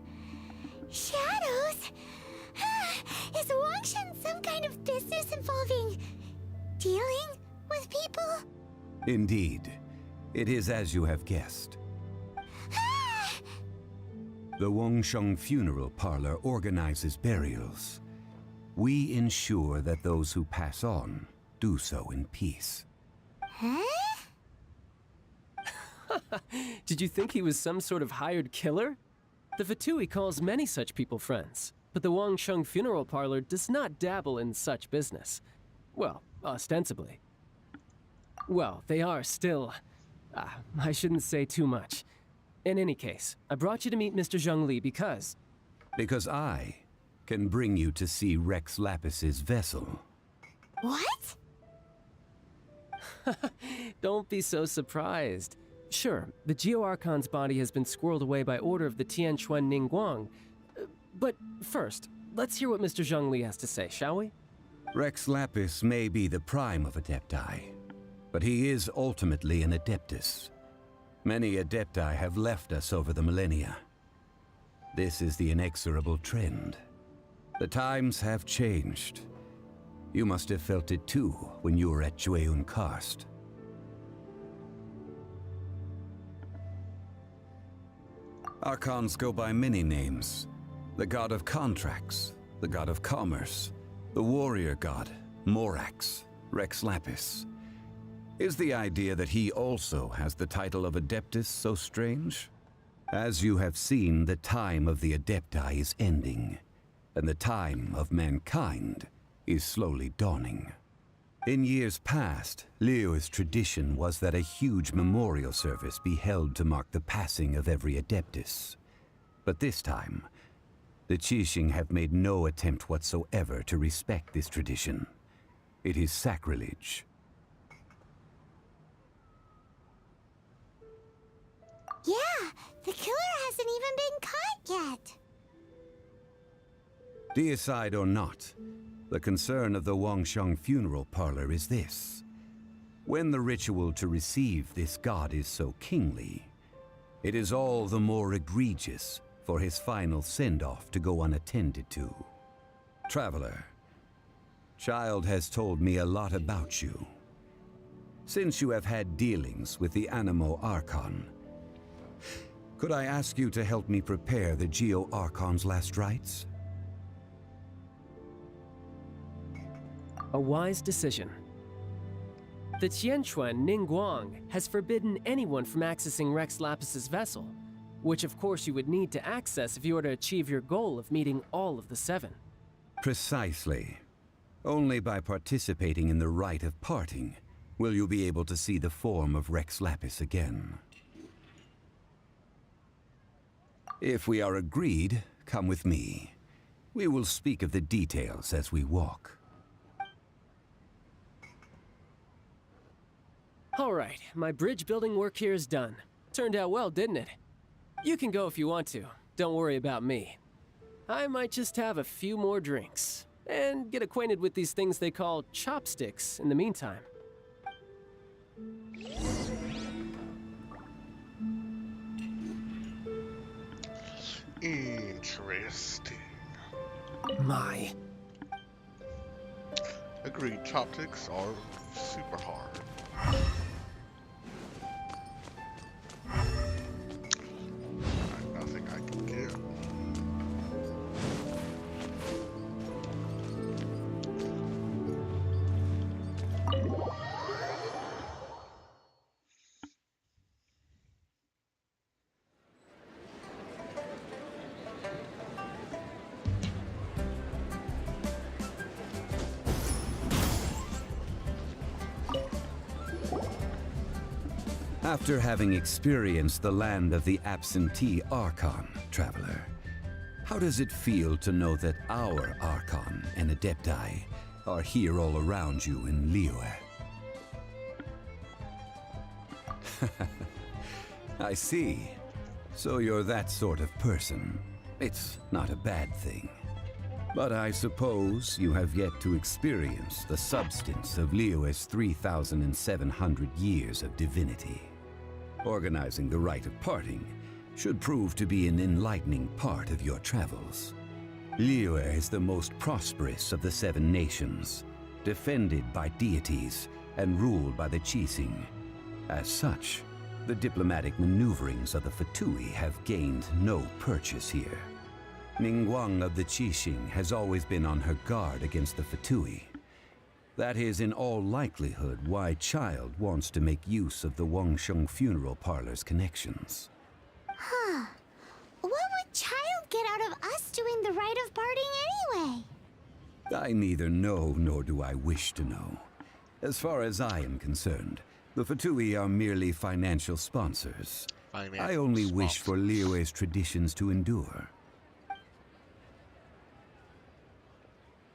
Shadows? Is Wangshan some kind of business involving dealing with people? Indeed, it is as you have guessed. The Wangsheng Funeral Parlor organizes burials. We ensure that those who pass on do so in peace. Huh? Did you think he was some sort of hired killer? The Fatui calls many such people friends, but the Wangsheng Funeral Parlor does not dabble in such business. Well, ostensibly. Well, they are still... I shouldn't say too much. In any case, I brought you to meet Mr. Zhongli because... Because I can bring you to see Rex Lapis's vessel. What? Don't be so surprised. Sure, the Geo-Archon's body has been squirreled away by order of the Tianquan Ningguang. But first, let's hear what Mr. Zhongli has to say, shall we? Rex Lapis may be the prime of Adepti, but he is ultimately an Adeptus. Many Adepti have left us over the millennia. This is the inexorable trend. The times have changed. You must have felt it too when you were at Jueyun Karst. Archons go by many names. The god of contracts, the god of commerce, the warrior god, Morax, Rex Lapis. Is the idea that he also has the title of Adeptus so strange? As you have seen, the time of the Adepti is ending, and the time of mankind is slowly dawning. In years past, Liyue's tradition was that a huge memorial service be held to mark the passing of every Adeptus. But this time, the Qixing have made no attempt whatsoever to respect this tradition. It is sacrilege. Yeah, the killer hasn't even been caught yet. Deicide or not, the concern of the Wangsheng Funeral Parlor is this. When the ritual to receive this god is so kingly, it is all the more egregious for his final send-off to go unattended to. Traveler, Child has told me a lot about you. Since you have had dealings with the Animo Archon, could I ask you to help me prepare the Geo-Archon's last rites? A wise decision. The Tianquan Ningguang has forbidden anyone from accessing Rex Lapis's vessel, which of course you would need to access if you were to achieve your goal of meeting all of the 7. Precisely. Only by participating in the rite of parting will you be able to see the form of Rex Lapis again. If we are agreed, come with me. We will speak of the details as we walk. All right, my bridge building work here is done. Turned out well, didn't it? You can go if you want to. Don't worry about me. I might just have a few more drinks and get acquainted with these things they call chopsticks in the meantime. Interesting. My. Agreed, chopsticks are super hard. Nothing I can get. After having experienced the land of the absentee Archon, traveler, how does it feel to know that our Archon and Adepti are here all around you in Liyue? I see. So you're that sort of person. It's not a bad thing. But I suppose you have yet to experience the substance of Liyue's 3,700 years of divinity. Organizing the rite of parting should prove to be an enlightening part of your travels. Liyue is the most prosperous of the 7 nations, defended by deities and ruled by the Qixing. As such, the diplomatic maneuverings of the Fatui have gained no purchase here. Ningguang of the Qixing has always been on her guard against the Fatui. That is in all likelihood why Child wants to make use of the Wangsheng funeral parlor's connections. Huh. What would Child get out of us doing the rite of parting anyway? I neither know nor do I wish to know. As far as I am concerned, the Fatui are merely financial sponsors. I only wish for Liyue's traditions to endure.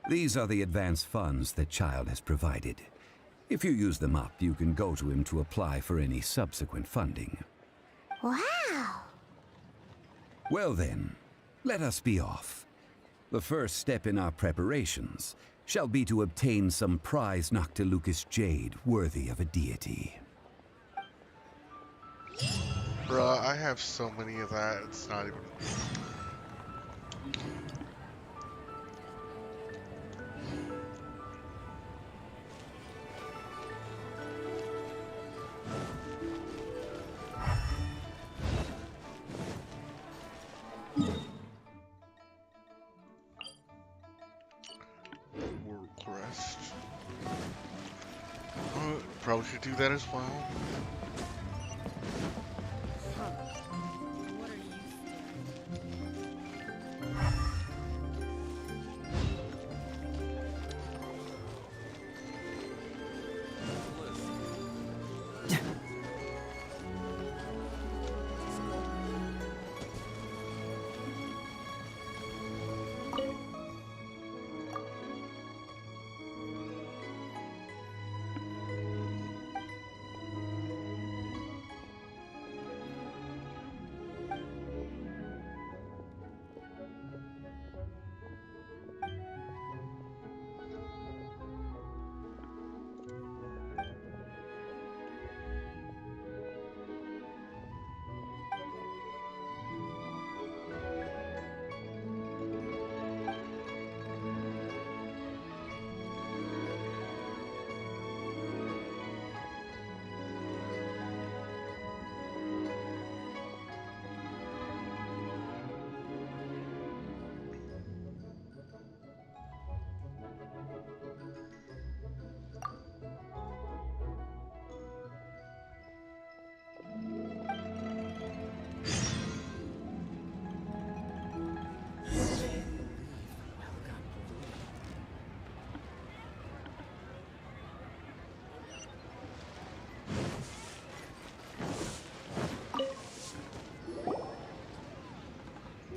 These are the advance funds that Child has provided. If you use them up, you can go to him to apply for any subsequent funding. Wow! Well then, let us be off. The first step in our preparations shall be to obtain some prize Noctilucous jade worthy of a deity. Bruh, I have so many of that, it's not even... World Crest. Probably should do that as well.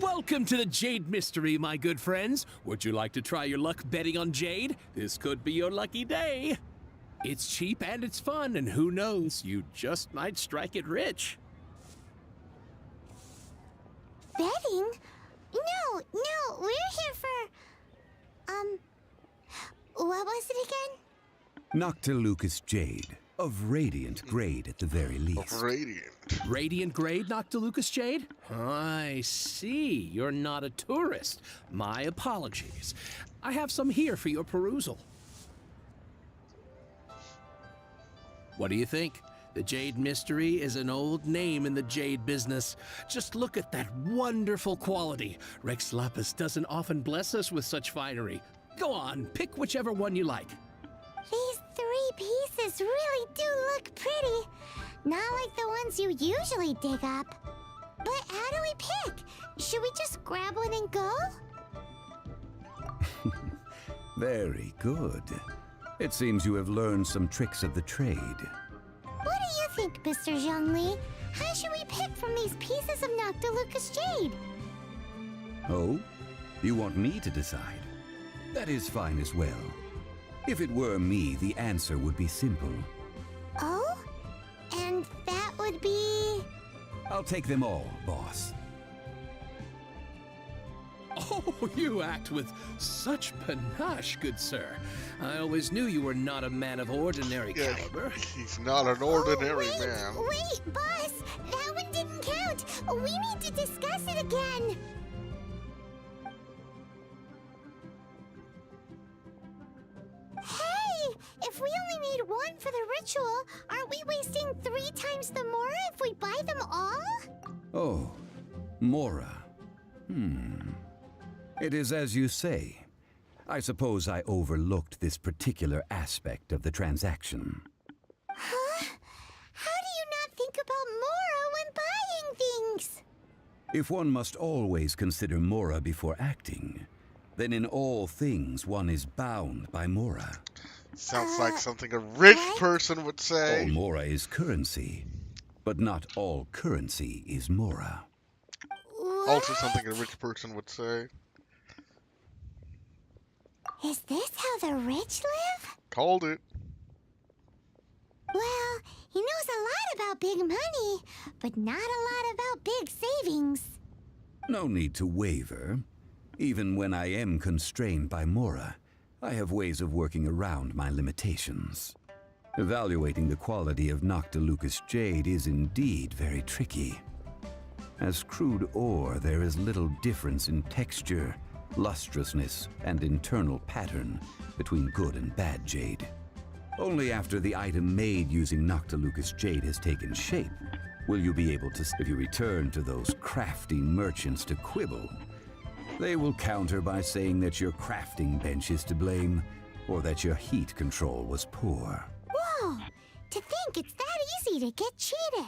Welcome to the Jade Mystery, my good friends. Would you like to try your luck betting on Jade? This could be your lucky day. It's cheap and it's fun, and who knows, you just might strike it rich. Betting? No, we're here for... what was it again? Noctilucous Jade, of radiant grade at the very least. Of radiant. Radiant grade, Noctilucous Jade? I see. You're not a tourist. My apologies. I have some here for your perusal. What do you think? The Jade Mystery is an old name in the jade business. Just look at that wonderful quality. Rex Lapis doesn't often bless us with such finery. Go on, pick whichever one you like. These 3 pieces really do look pretty. Not like the ones you usually dig up. But how do we pick? Should we just grab one and go? Very good. It seems you have learned some tricks of the trade. What do you think, Mr. Zhongli? How should we pick from these pieces of Noctilucous Jade? Oh? You want me to decide? That is fine as well. If it were me, the answer would be simple. Oh? And that would be... I'll take them all, boss. Oh, you act with such panache, good sir. I always knew you were not a man of ordinary caliber. He's not an ordinary wait, man. Wait, boss! That one didn't count! We need to discuss it again! Hey! If we only need one for the ritual, aren't we wasting 3 times the Mora if we buy them all? Oh, Mora. It is as you say. I suppose I overlooked this particular aspect of the transaction. Huh? How do you not think about Mora when buying things? If one must always consider Mora before acting, then in all things one is bound by Mora. Sounds like something a rich what? person would say. All Mora is currency, but not all currency is Mora. Also something a rich person would say. Is this how the rich live? Called it. Well, he knows a lot about big money, but not a lot about big savings. No need to waver. Even when I am constrained by Mora, I have ways of working around my limitations. Evaluating the quality of Noctilucous Jade is indeed very tricky. As crude ore, there is little difference in texture, lustrousness, and internal pattern between good and bad jade. Only after the item made using Noctilucous Jade has taken shape will you be able to... If you return to those crafty merchants to quibble, they will counter by saying that your crafting bench is to blame, or that your heat control was poor. Whoa! To think it's that easy to get cheated.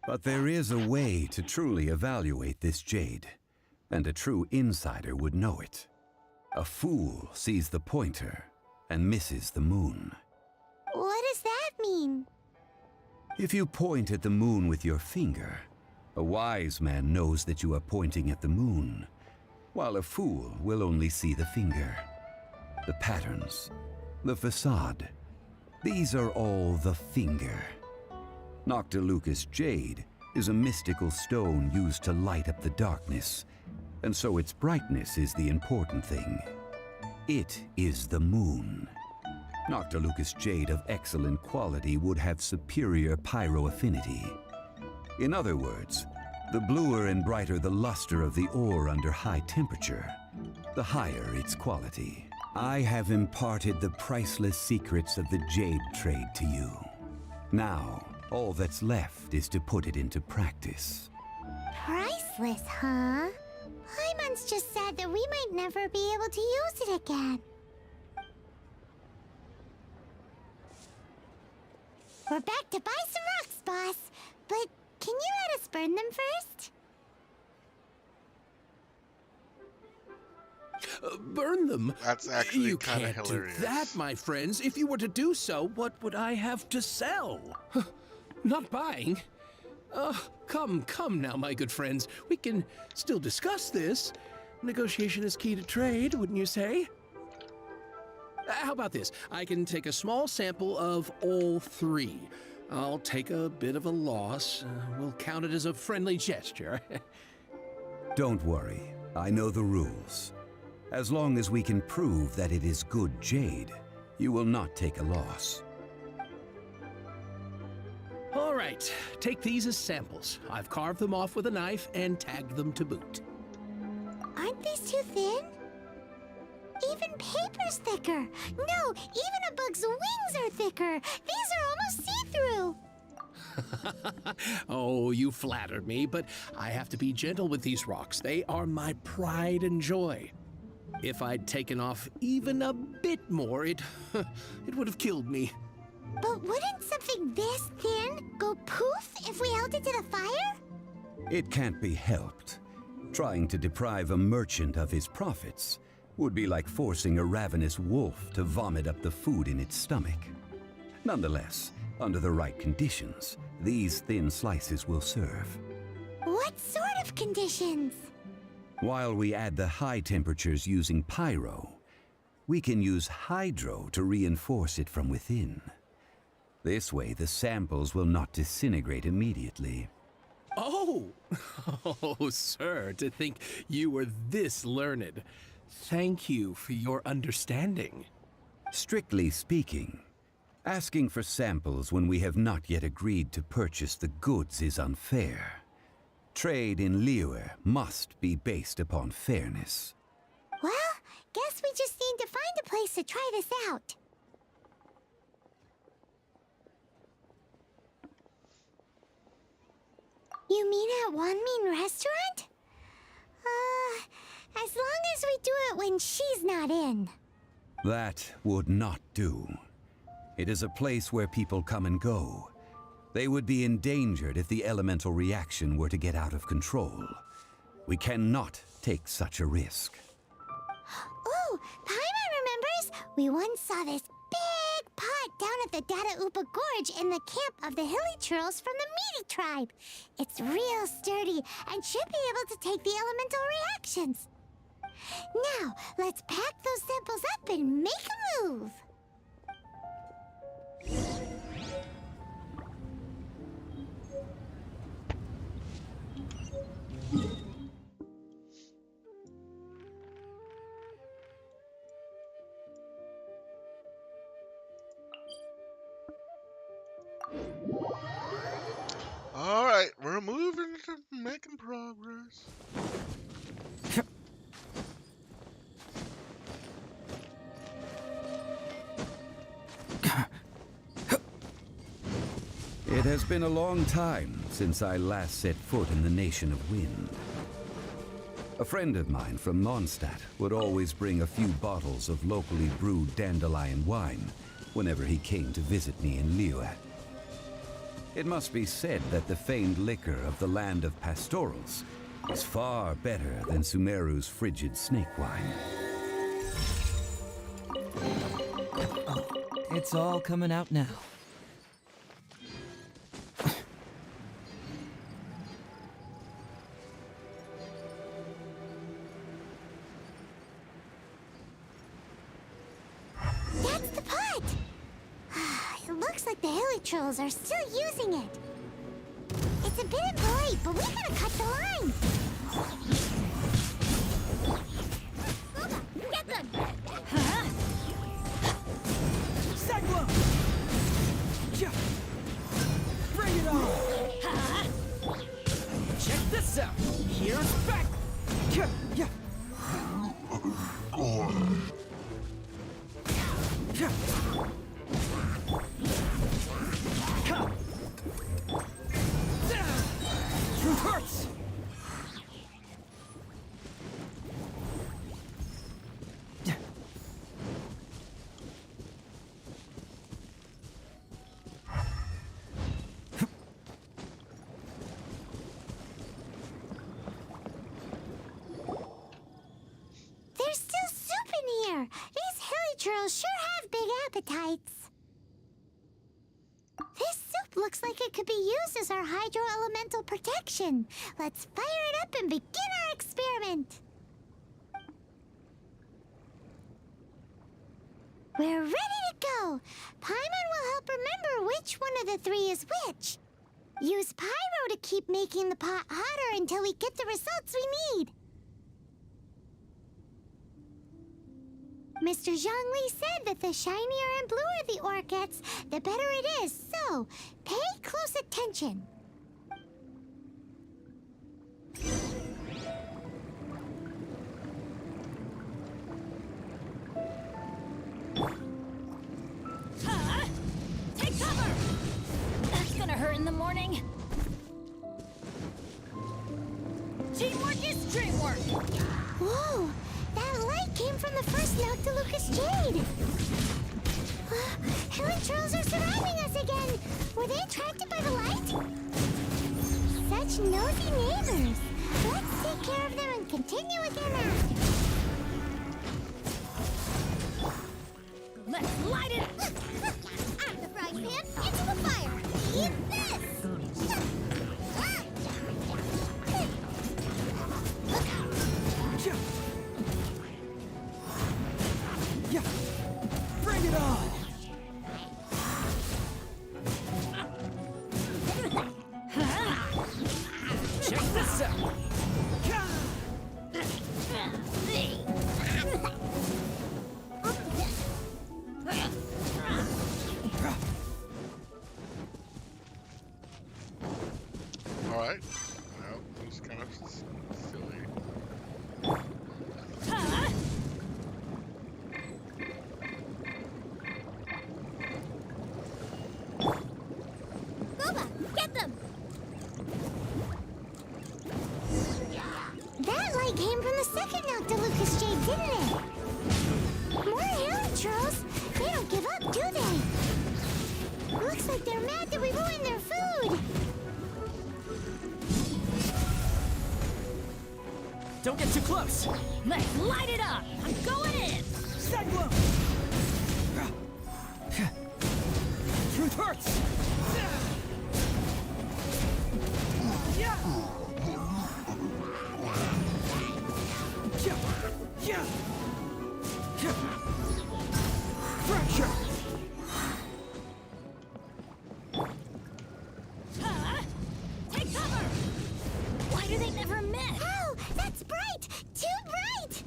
But there is a way to truly evaluate this jade, and a true insider would know it. A fool sees the pointer and misses the moon. What does that mean? If you point at the moon with your finger, a wise man knows that you are pointing at the moon, while a fool will only see the finger. The patterns, the facade, these are all the finger. Noctilucous Jade is a mystical stone used to light up the darkness, and so its brightness is the important thing. It is the moon. Noctilucous Jade of excellent quality would have superior pyro-affinity. In other words, the bluer and brighter the luster of the ore under high temperature, the higher its quality. I have imparted the priceless secrets of the jade trade to you. Now, all that's left is to put it into practice. Priceless, huh? Hyman's just said that we might never be able to use it again. We're back to buy some rocks, boss. But can you let us burn them first? Burn them? That's actually You kind of can't hilarious. do that, my friends. If you were to do so, what would I have to sell? Not buying. Come now, my good friends. We can still discuss this. Negotiation is key to trade, wouldn't you say? How about this? I can take a small sample of all three. I'll take a bit of a loss. We'll count it as a friendly gesture. Don't worry. I know the rules. As long as we can prove that it is good jade, you will not take a loss. All right, take these as samples. I've carved them off with a knife and tagged them to boot. Aren't these too thin? Even paper's thicker. No, even a bug's wings are thicker. These are almost see-through. Oh, you flatter me, but I have to be gentle with these rocks. They are my pride and joy. If I'd taken off even a bit more, it would have killed me. But wouldn't something this thin go poof if we held it to the fire? It can't be helped. Trying to deprive a merchant of his profits would be like forcing a ravenous wolf to vomit up the food in its stomach. Nonetheless, under the right conditions, these thin slices will serve. What sort of conditions? While we add the high temperatures using pyro, we can use hydro to reinforce it from within. This way, the samples will not disintegrate immediately. Oh! Oh, sir, to think you were this learned. Thank you for your understanding. Strictly speaking, asking for samples when we have not yet agreed to purchase the goods is unfair. Trade in Liyue must be based upon fairness. Well, guess we just need to find a place to try this out. You mean at Wanmin restaurant? As long as we do it when she's not in. That would not do. It is a place where people come and go. They would be endangered if the elemental reaction were to get out of control. We cannot take such a risk. Oh, Paimon remembers! We once saw this big pot down at the Dada Upa Gorge in the camp of the hilly churls from the Meaty tribe. It's real sturdy and should be able to take the elemental reactions. Now, let's pack those samples up and make a move. All right, we're moving to making progress. It has been a long time since I last set foot in the Nation of Wind. A friend of mine from Mondstadt would always bring a few bottles of locally brewed dandelion wine whenever he came to visit me in Liyue. It must be said that the famed liquor of the land of pastorals is far better than Sumeru's frigid snake wine. Oh, it's all coming out now. That's the pot! It looks like the hilly trolls are still using it. It's a bit impolite, but we gotta cut the line. Get them! Cyclone! Yeah. Bring it on! Check this out! Here's back! Yeah. Yeah. Truth hurts! There's still soup in here. These hilly churls sure have big appetites. This soup Looks like it could be used as our hydro-elemental protection. Let's fire it up and begin our experiment. We're ready to go. Paimon will help remember which one of the three is which. Use pyro to keep making the pot hotter until we get the results we need. Mr. Zhongli said that the shinier and bluer the ore gets, the better it is, so pay close attention. Take cover! That's gonna hurt in the morning. Teamwork is dreamwork! Whoa! That light came from the first Noctilucous Jade! Helen trolls are surrounding us again! Were they attracted by the light? Such nosy neighbors! Let's take care of them and continue again after. Let's light it! Out of the frying pan, into the fire! Eat this! Yeah. Bring it on! Check this out! Alright. Well, it was kind of silly. Boba, get them! That light came from the second Noctilucous Jade, didn't it? More Helen trolls! They don't give up, do they? Looks like they're mad that we ruined their food! Don't get too close! Let's light it up! I'm going in! Cyclone! Truth hurts! Fracture! Take cover! Why do they never miss? Oh, that's bright! Too bright!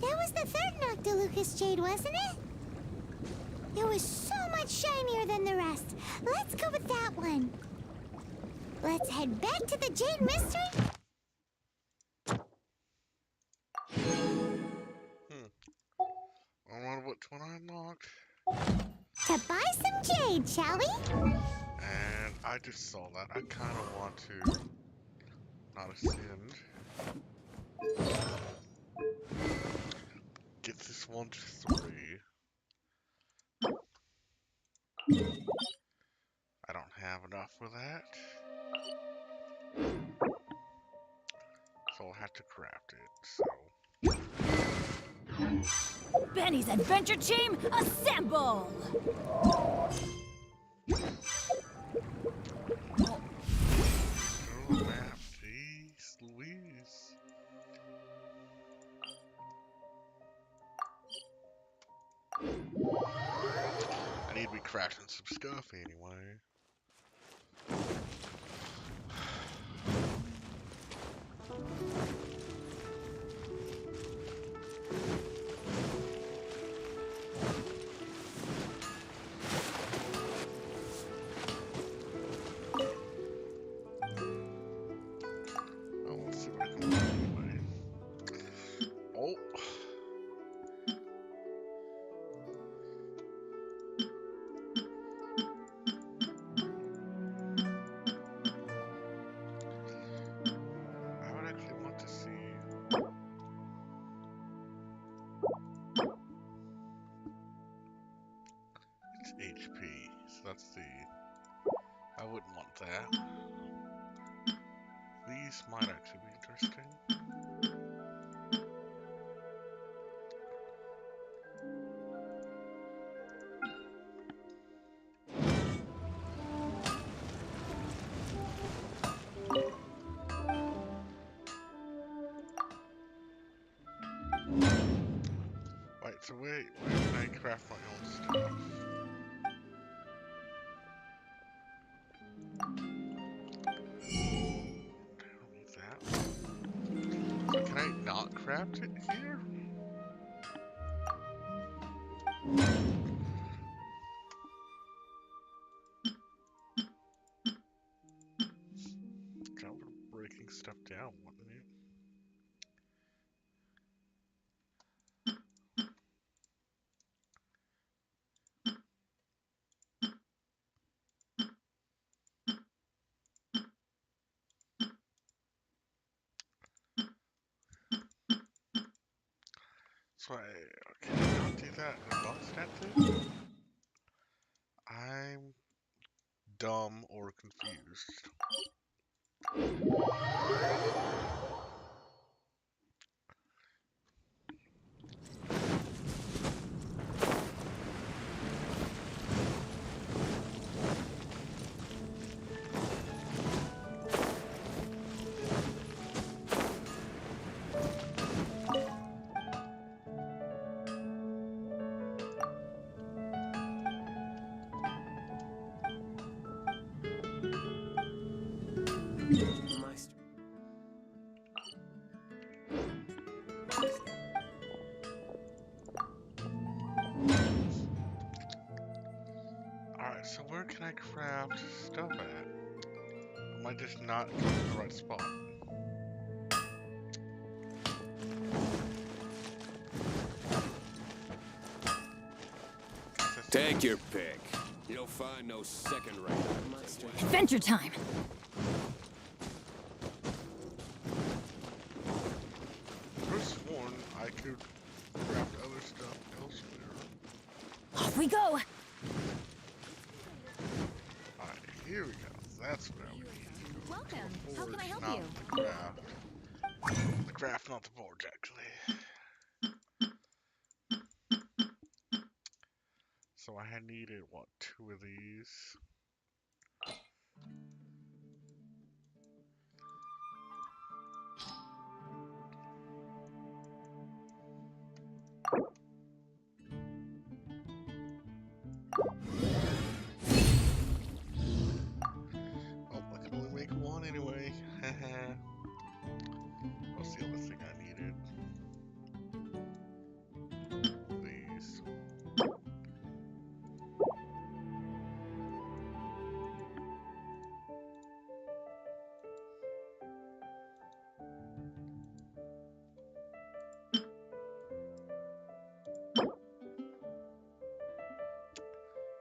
That was the third Noctilucous Jade, wasn't it? It was so much shinier than the rest. Let's go with that one. Let's head back to the Jade Mystery. I wonder which one I unlocked. To buy some jade, shall we? And I just saw that. I kind of want to not ascend. Get this one to 3. I don't have enough for that. So I'll have to craft it, so. Benny's adventure team, assemble! Oh, map, jeez, Louise. I need to be crafting some stuff anyway. Oh, let's see what I can do anyway. Oh. I would actually want to see. It's HP, so let's see. I wouldn't want that. These might actually be interesting. Wait, so wait, where can I craft my own stuff? I don't need that. So can I not craft it here? That would be breaking stuff down, wouldn't it? So okay, I'll do that and boss that too? I'm dumb or confused. Alright, so where can I craft stuff at? Am I just not going to the right spot? Take your pick. You'll find no second-rate items. Adventure time! I could have sworn I could craft other stuff elsewhere. Off we go! Alright, here we go. That's where I would need to go. Welcome. The How can I forge, help not you? the craft. The craft, not the forge, actually. So I had needed, what, 2 of these? Oh, I can only make 1 anyway. What's the other thing I needed? These.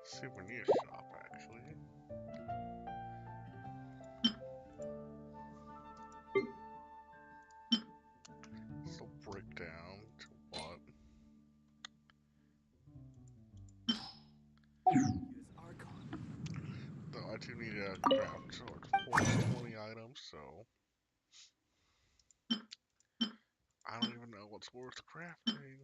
Souvenir shop, actually. So break down to what? Though I do need a craft sword for 20 items, so I don't even know what's worth crafting.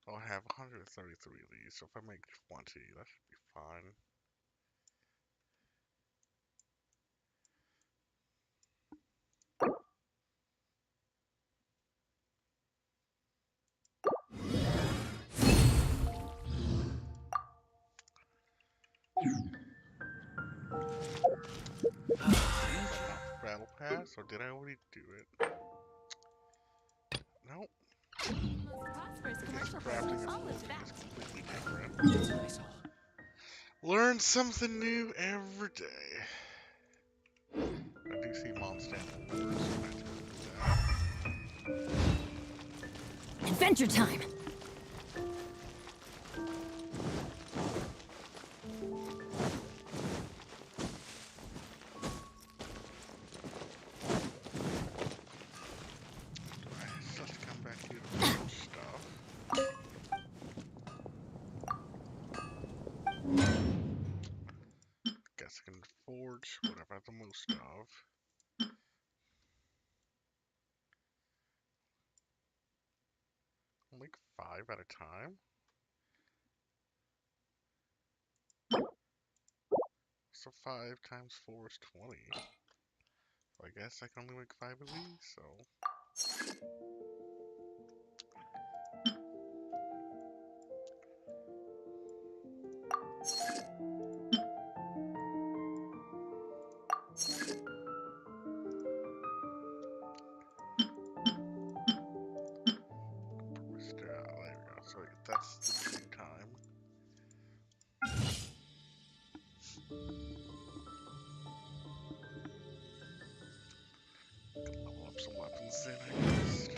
I'll have 133 of these, so if I make 20, that should be fine. Battle Pass, or did I already do it? Nope. Because crafting and forging is completely different. Learn something new every day. I do see monster animal wars, so I have to go do that. Adventure time! I still have to come back here to forge stuff. Guess I can forge whatever I have the most of. I'll make 5 at a time. So 5 times 4 is 20. I guess I can only make 5 of these, so. There we go. So that's the same time. Level up some weapons then, I guess.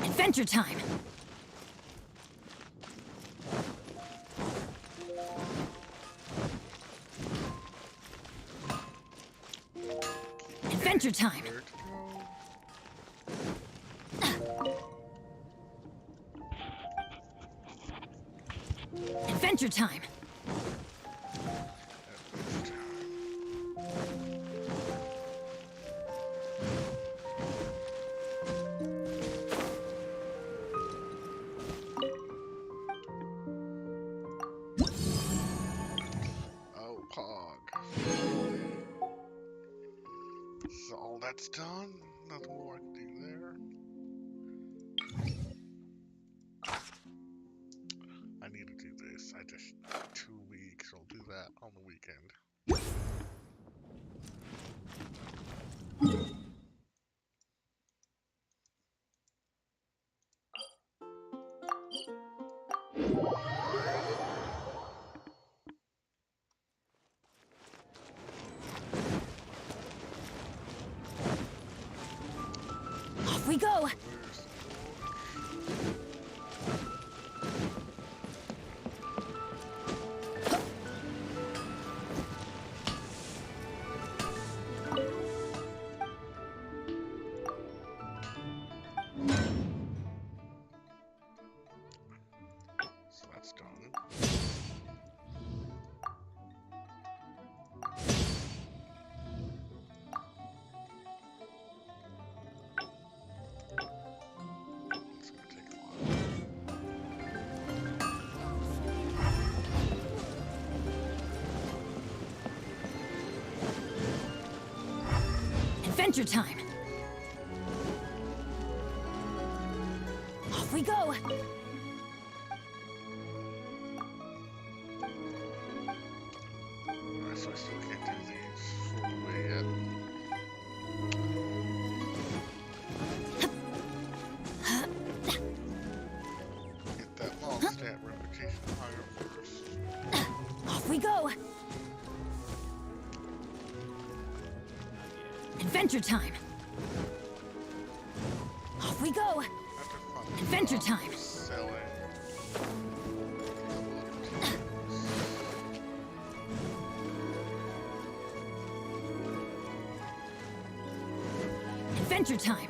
Adventure time! Adventure time! Adventure time! Oh, Pog. So all that's done. Nothing more I can do there. I need to do this. I just 2 weeks. I'll do that on the weekend. Off we go! So that's done. It's gonna take a while. Adventure time! Off we go! Alright, so I still can't do these full way yet. Get that long stat reputation higher first. Off we go! Adventure time! Off we go! After fun Adventure time! selling. Adventure time!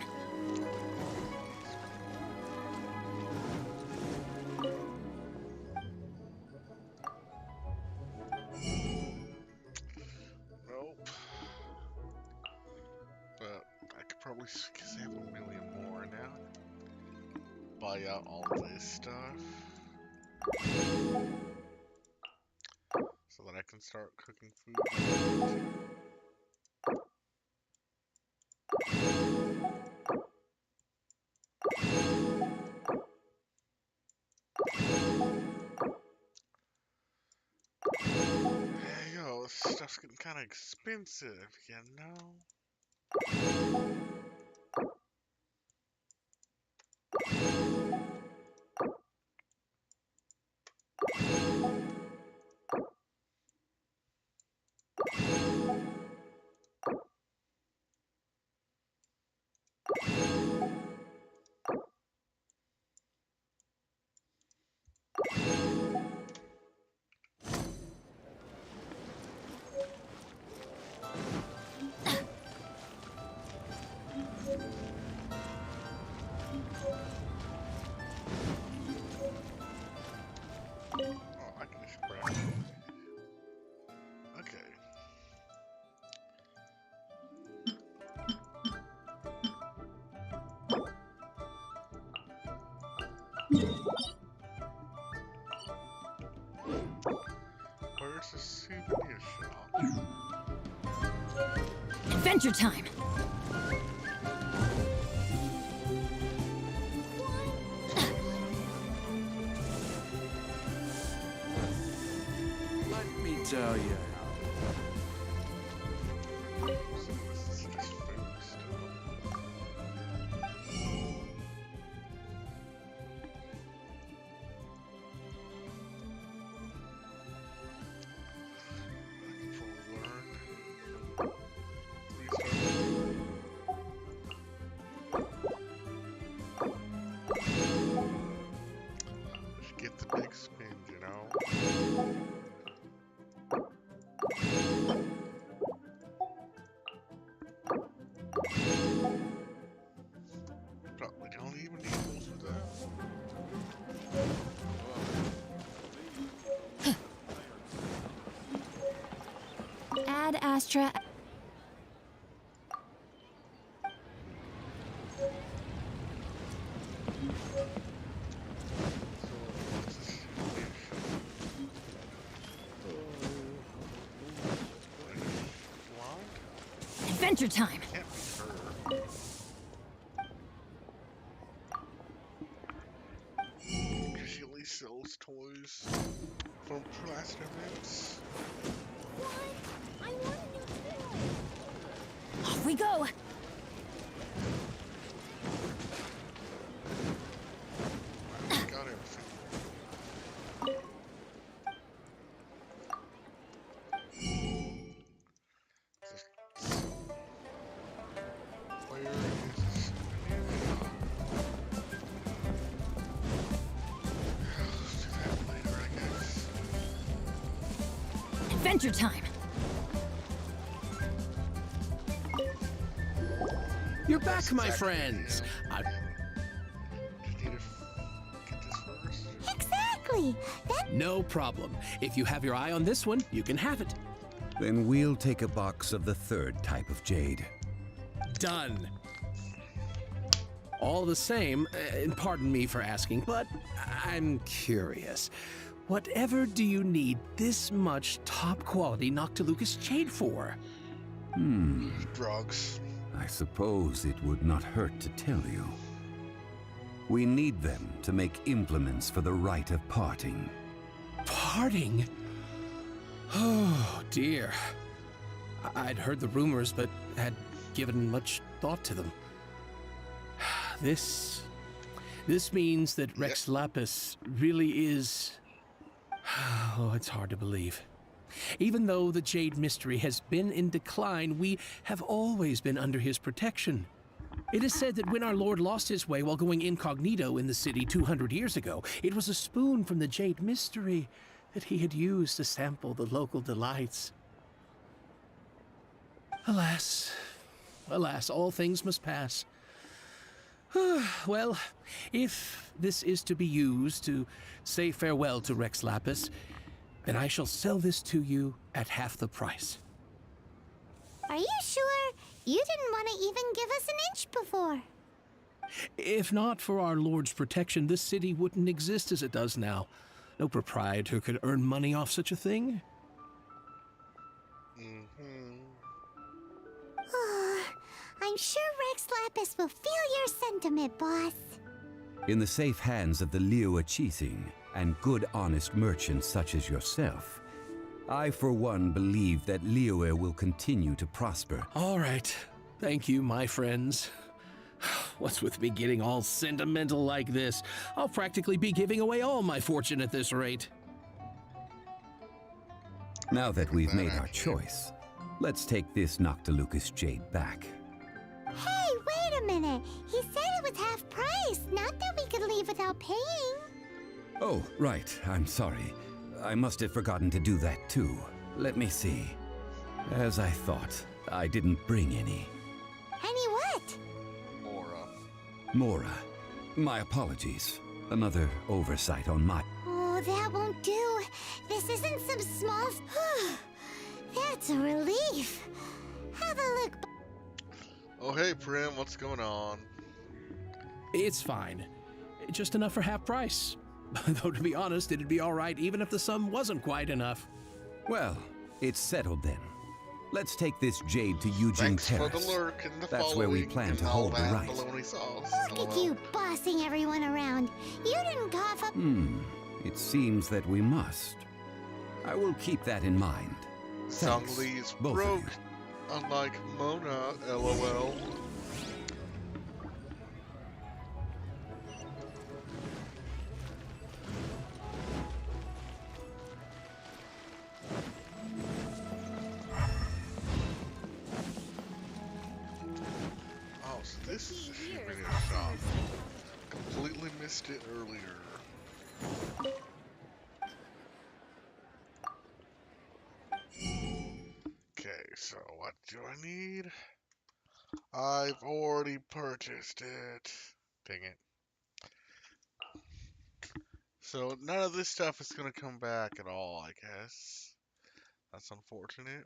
Nope. But I could probably, because I have 1,000,000 more now, buy out all this stuff. So that I can start cooking food. Hey, yo, this stuff's getting kind of expensive, you know? Oh, I can just grab it. Okay. Adventure time! Let me tell you. Get the big spin, you know? Probably don't even need most of that. Ad Astra. Adventure time! Can't be her. Because she at least sells toys from past events. I want a new toy. Off we go! Got everything. Where is this? Let's do that later, I guess. Adventure time! You're back, my friends. Just need to get this first. Exactly. That No problem. If you have your eye on this one, you can have it. Then we'll take a box of the third type of jade. Done. All the same, and pardon me for asking, but I'm curious. Whatever do you need this much top-quality Noctilucous jade for? Drugs. I suppose it would not hurt to tell you. We need them to make implements for the rite of parting. Parting? Oh, dear. I'd heard the rumors, but had given much thought to them. This means that Rex Lapis really is... Oh, it's hard to believe. Even though the Jade Mystery has been in decline, we have always been under his protection. It is said that when our Lord lost his way while going incognito in the city 200 years ago, it was a spoon from the Jade Mystery that he had used to sample the local delights. Alas, alas, all things must pass. Well, if this is to be used to say farewell to Rex Lapis, then I shall sell this to you at half the price. Are you sure? You didn't want to even give us an inch before. If not for our Lord's protection, this city wouldn't exist as it does now. No proprietor could earn money off such a thing. I'm sure Rex Lapis will feel your sentiment, boss. In the safe hands of the Liu Chising and good honest merchants such as yourself, I for one believe that Liyue will continue to prosper. All right. Thank you, my friends. What's with me getting all sentimental like this? I'll practically be giving away all my fortune at this rate. Now that we've made our choice, let's take this Noctilucous jade back. Hey, wait a minute. He said it was half price, not that we could leave without paying. Oh, right. I'm sorry. I must have forgotten to do that too. Let me see. As I thought, I didn't bring any. Any what? Mora. My apologies. Another oversight on my... Oh, that won't do. This isn't some small... That's a relief. Have a look. Oh, hey, Prim, what's going on? It's fine. Just enough for half price. Though, to be honest, it'd be all right even if the sum wasn't quite enough. Well, it's settled then. Let's take this jade to Eugene Thanks for Terrace. the lurk and the That's where we following plan and to all hold the that right. bologna sauce. Look at you bossing everyone around. You didn't cough up. It seems that we must. I will keep that in mind. Thanks, Zhongli is both of broke, you. unlike Mona, lol. Oh, so this is a souvenir shop. Completely missed it earlier. Okay, so what do I need? I've already purchased it. Dang it. So none of this stuff is gonna come back at all, I guess. That's unfortunate.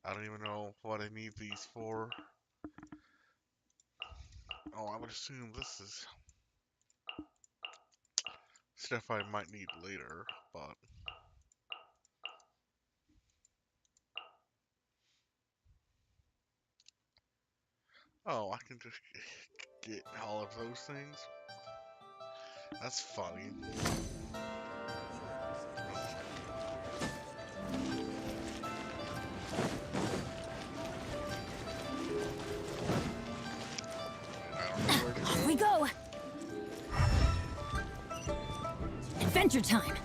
I don't even know what I need these for. Oh, I would assume this is stuff I might need later, but... Oh, I can just get all of those things? That's funny. Off we go! Adventure time!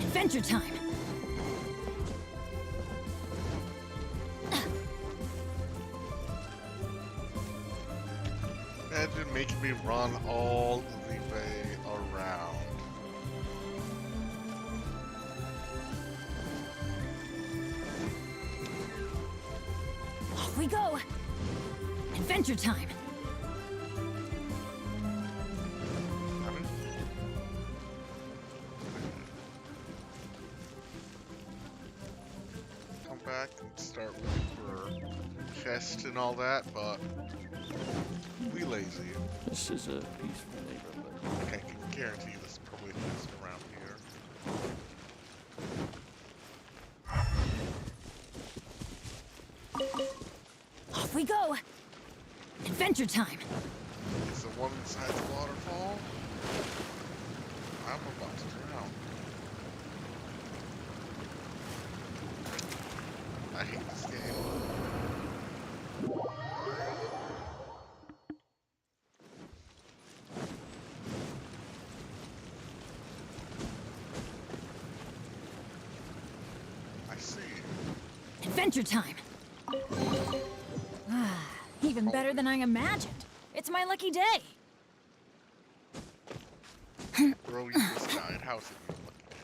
Adventure time! Imagine making me run all the way around. Off we go! Adventure time! Come back and start looking for chests and all that, but we lazy. This is a peaceful neighborhood. I can guarantee this probably is around here. Off we go! Adventure time! Is the one inside the waterfall? I'm about to drown. I hate this game. I see. Adventure time! Even better than I imagined. It's my lucky day. Bro, you just died. How's it your lucky day?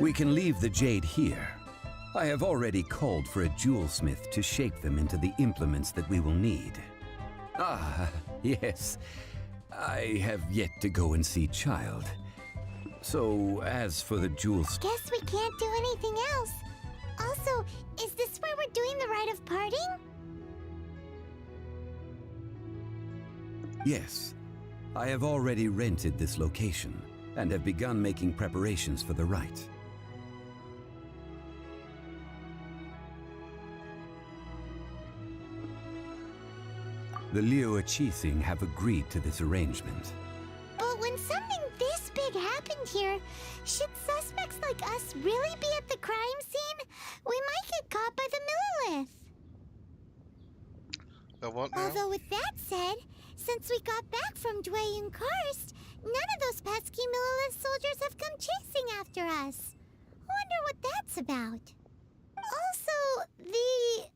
We can leave the jade here. I have already called for a jewelsmith to shape them into the implements that we will need. Ah, yes. I have yet to go and see Child. So, as for the jewels... Guess we can't do anything else. Also, is this where we're doing the rite of parting? Yes. I have already rented this location and have begun making preparations for the rite. The Liu Qixing have agreed to this arrangement. But when something this big happened here, should suspects like us really be at the crime scene? We might get caught by the Millilith. The what now? Although with that said, since we got back from Dwayne Karst, none of those pesky Millilith soldiers have come chasing after us. Wonder what that's about. Also, the,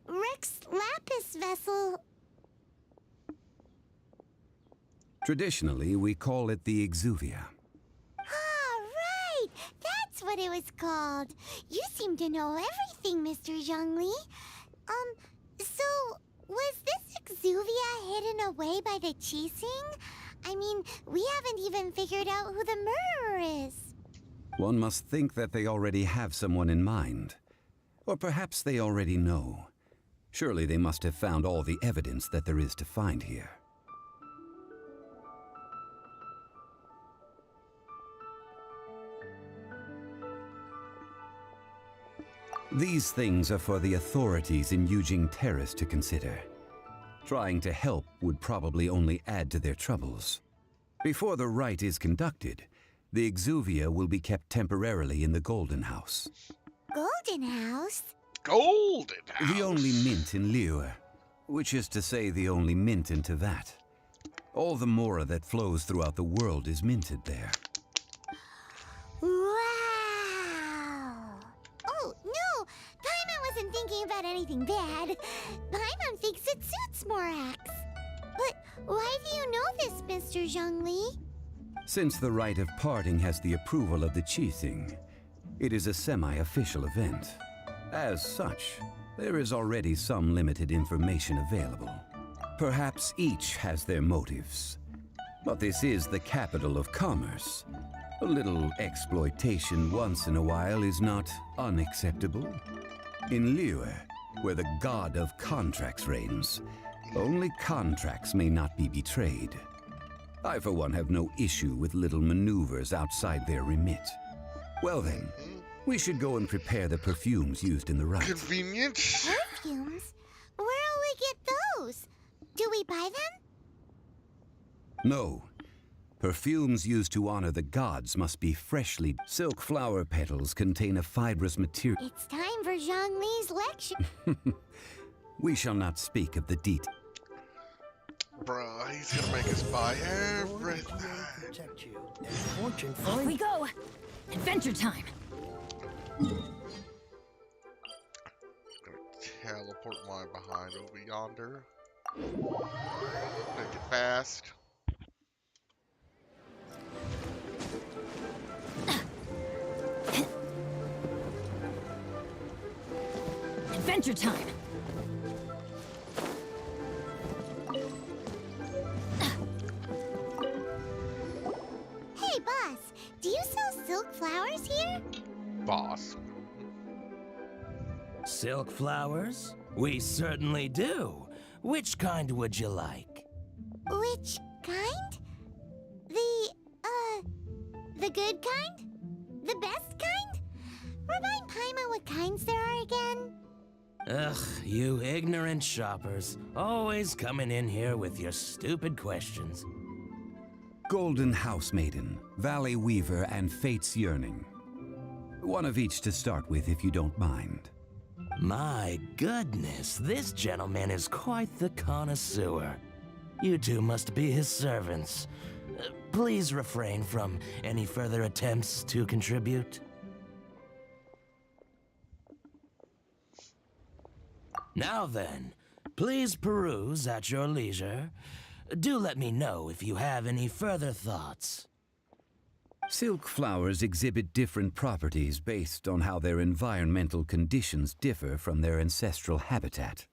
Rex Lapis vessel. Traditionally, we call it the Exuvia. Ah, right! That's what it was called. You seem to know everything, Mr. Zhongli. So, was this Exuvia hidden away by the Qixing? I mean, we haven't even figured out who the murderer is. One must think that they already have someone in mind. Or perhaps they already know. Surely they must have found all the evidence that there is to find here. These things are for the authorities in Yujing Terrace to consider. Trying to help would probably only add to their troubles. Before the rite is conducted, the Exuvia will be kept temporarily in the Golden House. Golden House? Golden House? The only mint in Liyue, which is to say the only mint in Teyvat. All the mora that flows throughout the world is minted there. Wow! Oh, no! Paimon wasn't thinking about anything bad. Paimon thinks it suits Morax. But why do you know this, Mr. Zhongli? Since the rite of parting has the approval of the Qixing, it is a semi-official event. As such, there is already some limited information available. Perhaps each has their motives. But this is the capital of commerce. A little exploitation once in a while is not unacceptable. In Liyue, where the god of contracts reigns, only contracts may not be betrayed. I, for one, have no issue with little maneuvers outside their remit. Well then, we should go and prepare the perfumes used in the rite. Convenient. Perfumes? Where'll we get those? Do we buy them? No. Perfumes used to honor the gods must be freshly. Silk flower petals contain a fibrous material. It's time for Zhongli's lecture. We shall not speak of the details. Bruh, he's gonna make us buy everything. Off we go! Adventure time! Gonna teleport mine behind over yonder. Make it fast. Adventure time! Hey, boss, do you sell silk flowers here? Boss. Silk flowers? We certainly do. Which kind would you like? Which kind? The good kind? The best kind? Remind Paimon what kinds there are again? Ugh, you ignorant shoppers. Always coming in here with your stupid questions. Golden House Maiden, Valley Weaver, and Fate's Yearning. One of each to start with, if you don't mind. My goodness, this gentleman is quite the connoisseur. You two must be his servants. Please refrain from any further attempts to contribute. Now then, please peruse at your leisure. Do let me know if you have any further thoughts. Silk flowers exhibit different properties based on how their environmental conditions differ from their ancestral habitat.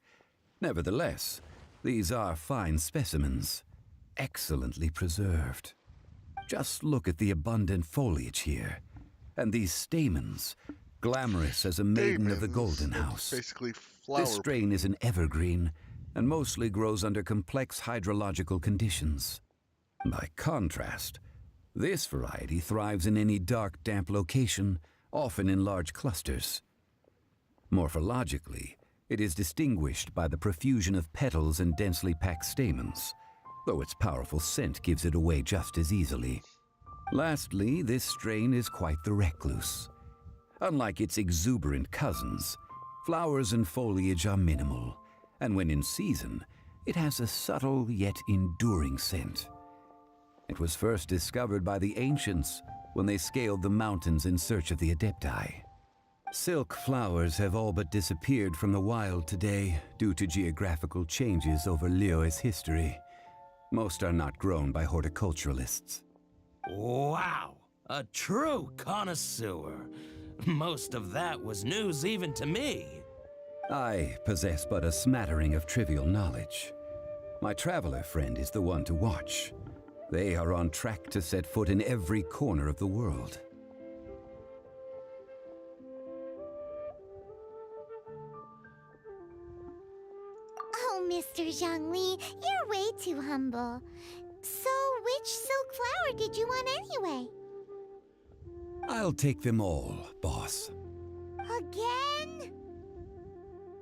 Nevertheless, these are fine specimens, excellently preserved. Just look at the abundant foliage here, and these stamens, glamorous as a maiden of the Golden House. Basically flower. This strain is an evergreen, and mostly grows under complex hydrological conditions. By contrast, this variety thrives in any dark, damp location, often in large clusters. Morphologically, it is distinguished by the profusion of petals and densely packed stamens, though its powerful scent gives it away just as easily. Lastly, this strain is quite the recluse. Unlike its exuberant cousins, flowers and foliage are minimal, and when in season, it has a subtle yet enduring scent. It was first discovered by the ancients, when they scaled the mountains in search of the Adepti. Silk flowers have all but disappeared from the wild today due to geographical changes over Liyue's history. Most are not grown by horticulturalists. Wow! A true connoisseur. Most of that was news even to me. I possess but a smattering of trivial knowledge. My traveler friend is the one to watch. They are on track to set foot in every corner of the world. Oh, Mr. Zhongli, you're way too humble. So, which silk flower did you want anyway? I'll take them all, boss. Again?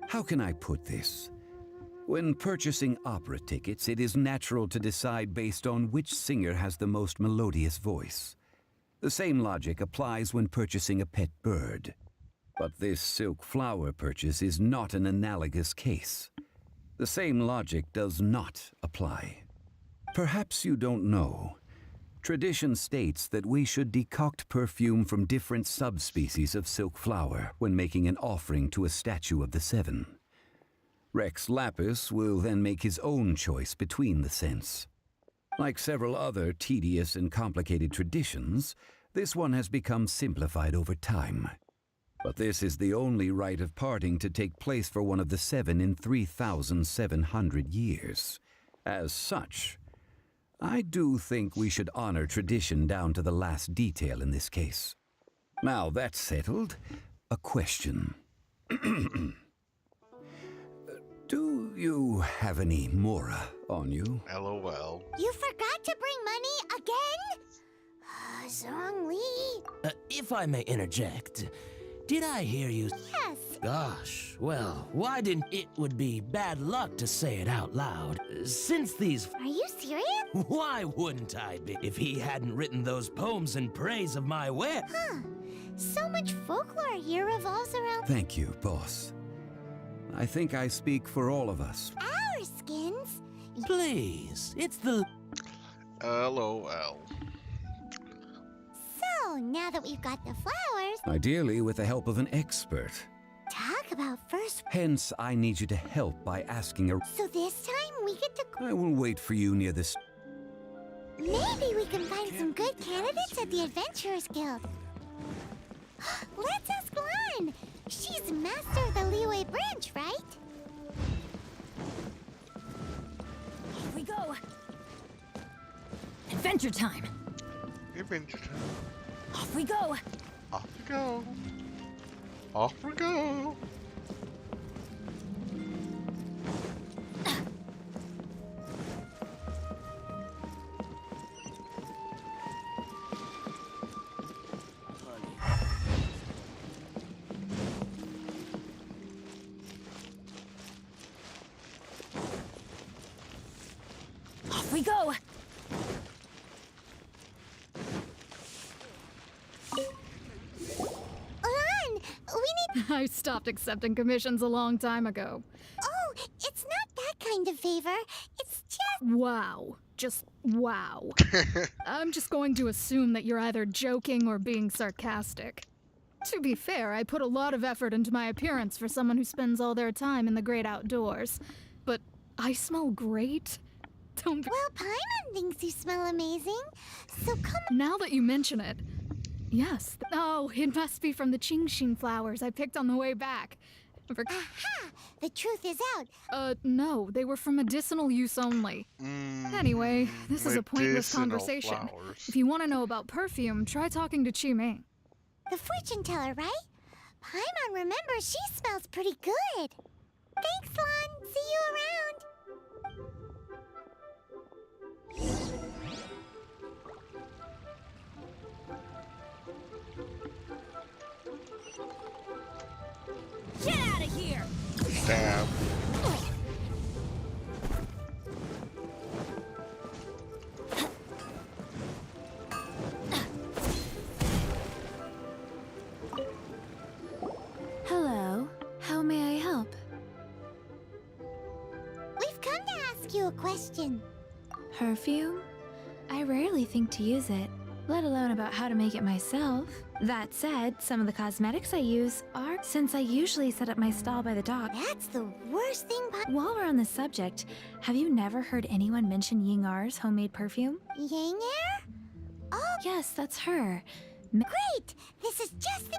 How can I put this? When purchasing opera tickets, it is natural to decide based on which singer has the most melodious voice. The same logic applies when purchasing a pet bird. But this silk flower purchase is not an analogous case. The same logic does not apply. Perhaps you don't know. Tradition states that we should decoct perfume from different subspecies of silk flower when making an offering to a statue of the Seven. Rex Lapis will then make his own choice between the scents. Like several other tedious and complicated traditions, this one has become simplified over time. But this is the only rite of parting to take place for one of the Seven in 3,700 years. As such, I do think we should honor tradition down to the last detail in this case. Now that's settled, a question. Do you have any Mora on you? LOL. You forgot to bring money again? Zhongli. If I may interject, did I hear you? Yes. Gosh, well, why didn't it would be bad luck to say it out loud? Since these... Are you serious? Why wouldn't I be if he hadn't written those poems in praise of my wit? Huh. So much folklore here revolves around... Thank you, boss. I think I speak for all of us. our skins. Please, it's the... LOL. So, now that we've got the flowers... Ideally with the help of an expert. Talk about first... Hence, I need you to help by asking a... So this time, we get to... I will wait for you near this... Maybe we can find some good candidates at the Adventurers Guild. Let's ask Lan. She's master of the Liyue branch, right? Here we go. Adventure time. Adventure time. Off we go. Off we go. Off we go. Off we go. Lan, we need... I stopped accepting commissions a long time ago. Oh, it's not that kind of favor. It's just... Wow. Just wow. I'm just going to assume that you're either joking or being sarcastic. To be fair, I put a lot of effort into my appearance for someone who spends all their time in the great outdoors. But I smell great. Don't be... Well, Paimon thinks you smell amazing. So come... Now that you mention it... Yes. Oh, it must be from the Qingxin flowers I picked on the way back. Aha! The truth is out. No, they were for medicinal use only. Anyway, this is a pointless medicinal conversation. flowers. If you want to know about perfume, try talking to Qiming. The fortune teller, right? Paimon remembers she smells pretty good. Thanks, Lan. See you around. Get out of here. Damn. Hello. How may I help? We've come to ask you a question. Perfume? I rarely think to use it. let alone about how to make it myself. That said, some of the cosmetics I use are, since I usually set up my stall by the dock. That's the worst thing. While we're on the subject, have you never heard anyone mention Ying-Ar's homemade perfume? Yang-Er? Oh, Yes, that's her. great! This is just the...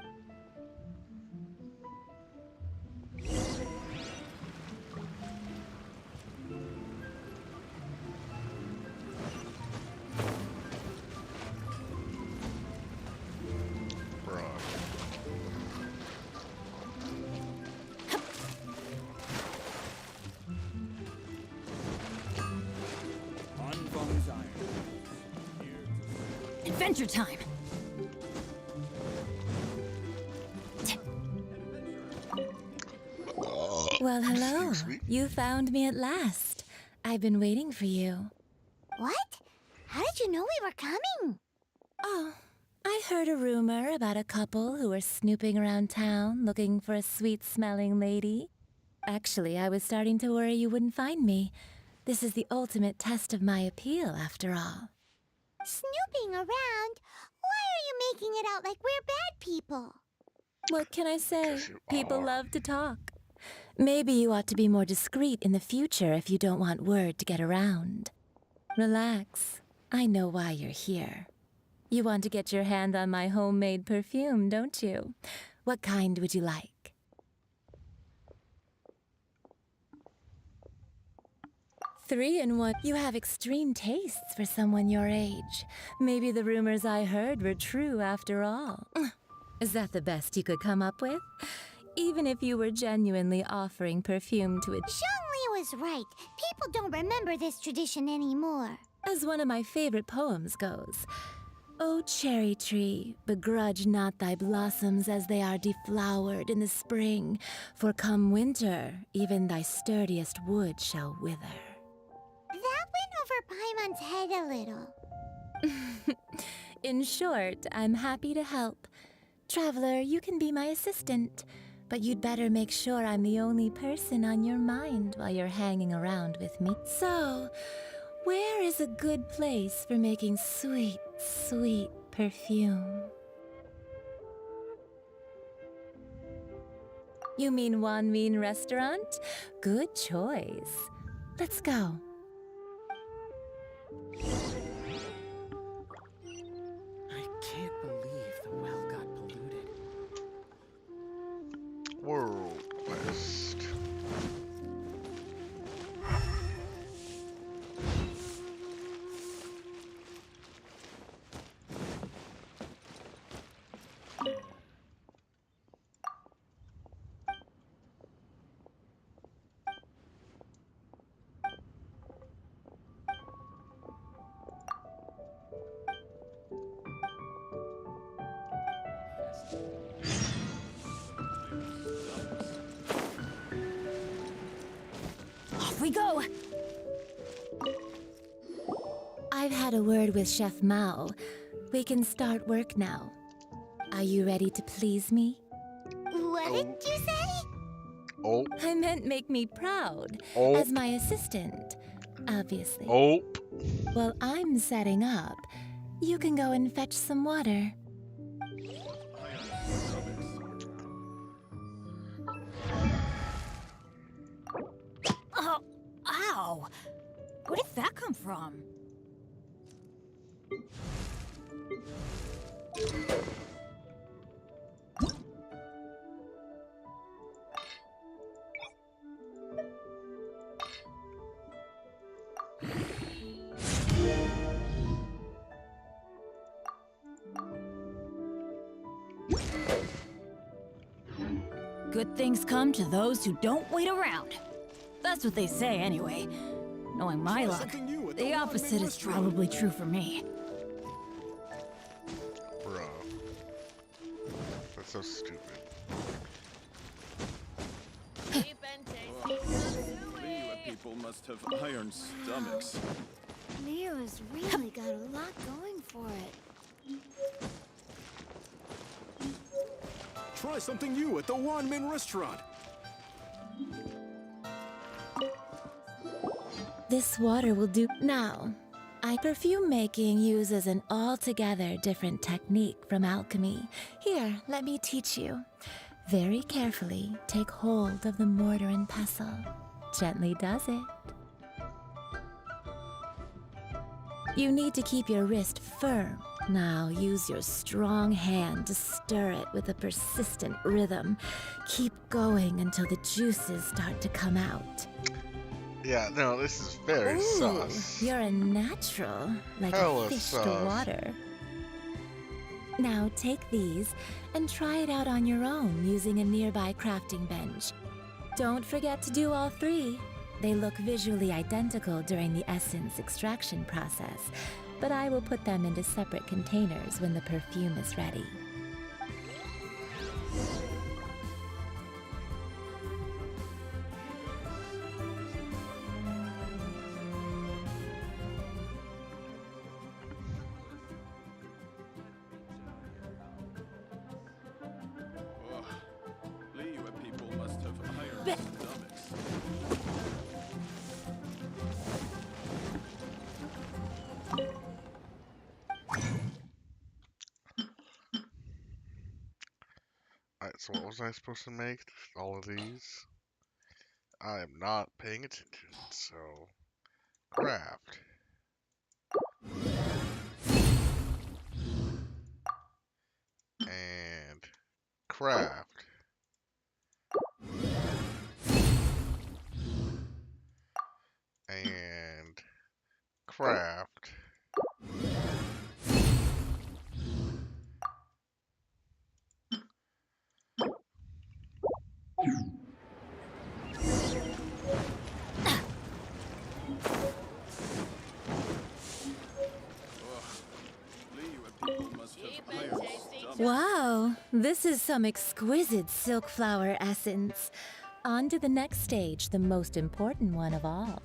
Adventure time! Well, hello. You found me at last. I've been waiting for you. What? How did you know we were coming? Oh, I heard a rumor about a couple who were snooping around town looking for a sweet-smelling lady. Actually, I was starting to worry you wouldn't find me. This is the ultimate test of my appeal, after all. Snooping around? Why are you making it out like we're bad people? What can I say? People love to talk. Maybe you ought to be more discreet in the future if you don't want word to get around. Relax. I know why you're here. You want to get your hand on my homemade perfume, don't you? What kind would you like? Three in one. You have extreme tastes for someone your age. Maybe the rumors I heard were true after all. Is that the best you could come up with? Even if you were genuinely offering perfume to a... Zhongli was right. People don't remember this tradition anymore. As one of my favorite poems goes, O cherry tree, begrudge not thy blossoms as they are deflowered in the spring, for come winter, even thy sturdiest wood shall wither. That went over Paimon's head a little. In short, I'm happy to help. Traveler, you can be my assistant, but you'd better make sure I'm the only person on your mind while you're hanging around with me. So, where is a good place for making sweet, sweet perfume? You mean Wanmin Restaurant? Good choice. Let's go. I can't believe the well got polluted. World Quest. Off we go! I've had a word with Chef Mao. We can start work now. Are you ready to please me? What did you say? Oh. I meant make me proud. Oh. As my assistant, obviously. Oh. While I'm setting up, you can go and fetch some water. Oh, ow! Where did that come from? Good things come to those who don't wait around. That's what they say anyway. Knowing my luck, the opposite is probably true for me. Bro. That's so stupid. People must have iron stomachs. Leo's really got a lot going for it. Try something new at the Wanmin Restaurant. This water will do. Now, Perfume making uses an altogether different technique from alchemy. Here, let me teach you. Very carefully, take hold of the mortar and pestle. Gently does it. You need to keep your wrist firm. Now use your strong hand to stir it with a persistent rhythm. Keep going until the juices start to come out. Yeah, no, this is very sus. You're a natural, like Hella a fish sus. to water. Now take these and try it out on your own using a nearby crafting bench. Don't forget to do all three. They look visually identical during the essence extraction process, but I will put them into separate containers when the perfume is ready. Alright, so what was I supposed to make? All of these? I am not paying attention, so... Craft. And... Craft. And... Craft. Wow, this is some exquisite silk flower essence. On to the next stage, the most important one of all.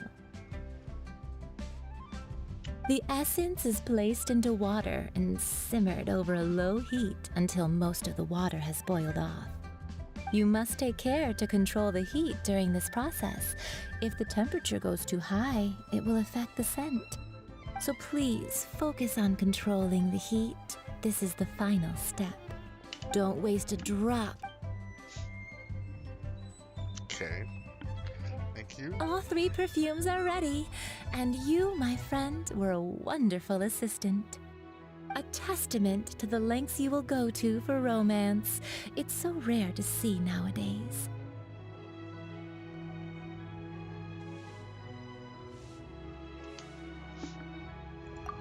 The essence is placed into water and simmered over a low heat until most of the water has boiled off. You must take care to control the heat during this process. If the temperature goes too high, it will affect the scent. So please focus on controlling the heat. This is the final step. Don't waste a drop. Okay. Thank you. All three perfumes are ready, and you, my friend, were a wonderful assistant. A testament to the lengths you will go to for romance. It's so rare to see nowadays.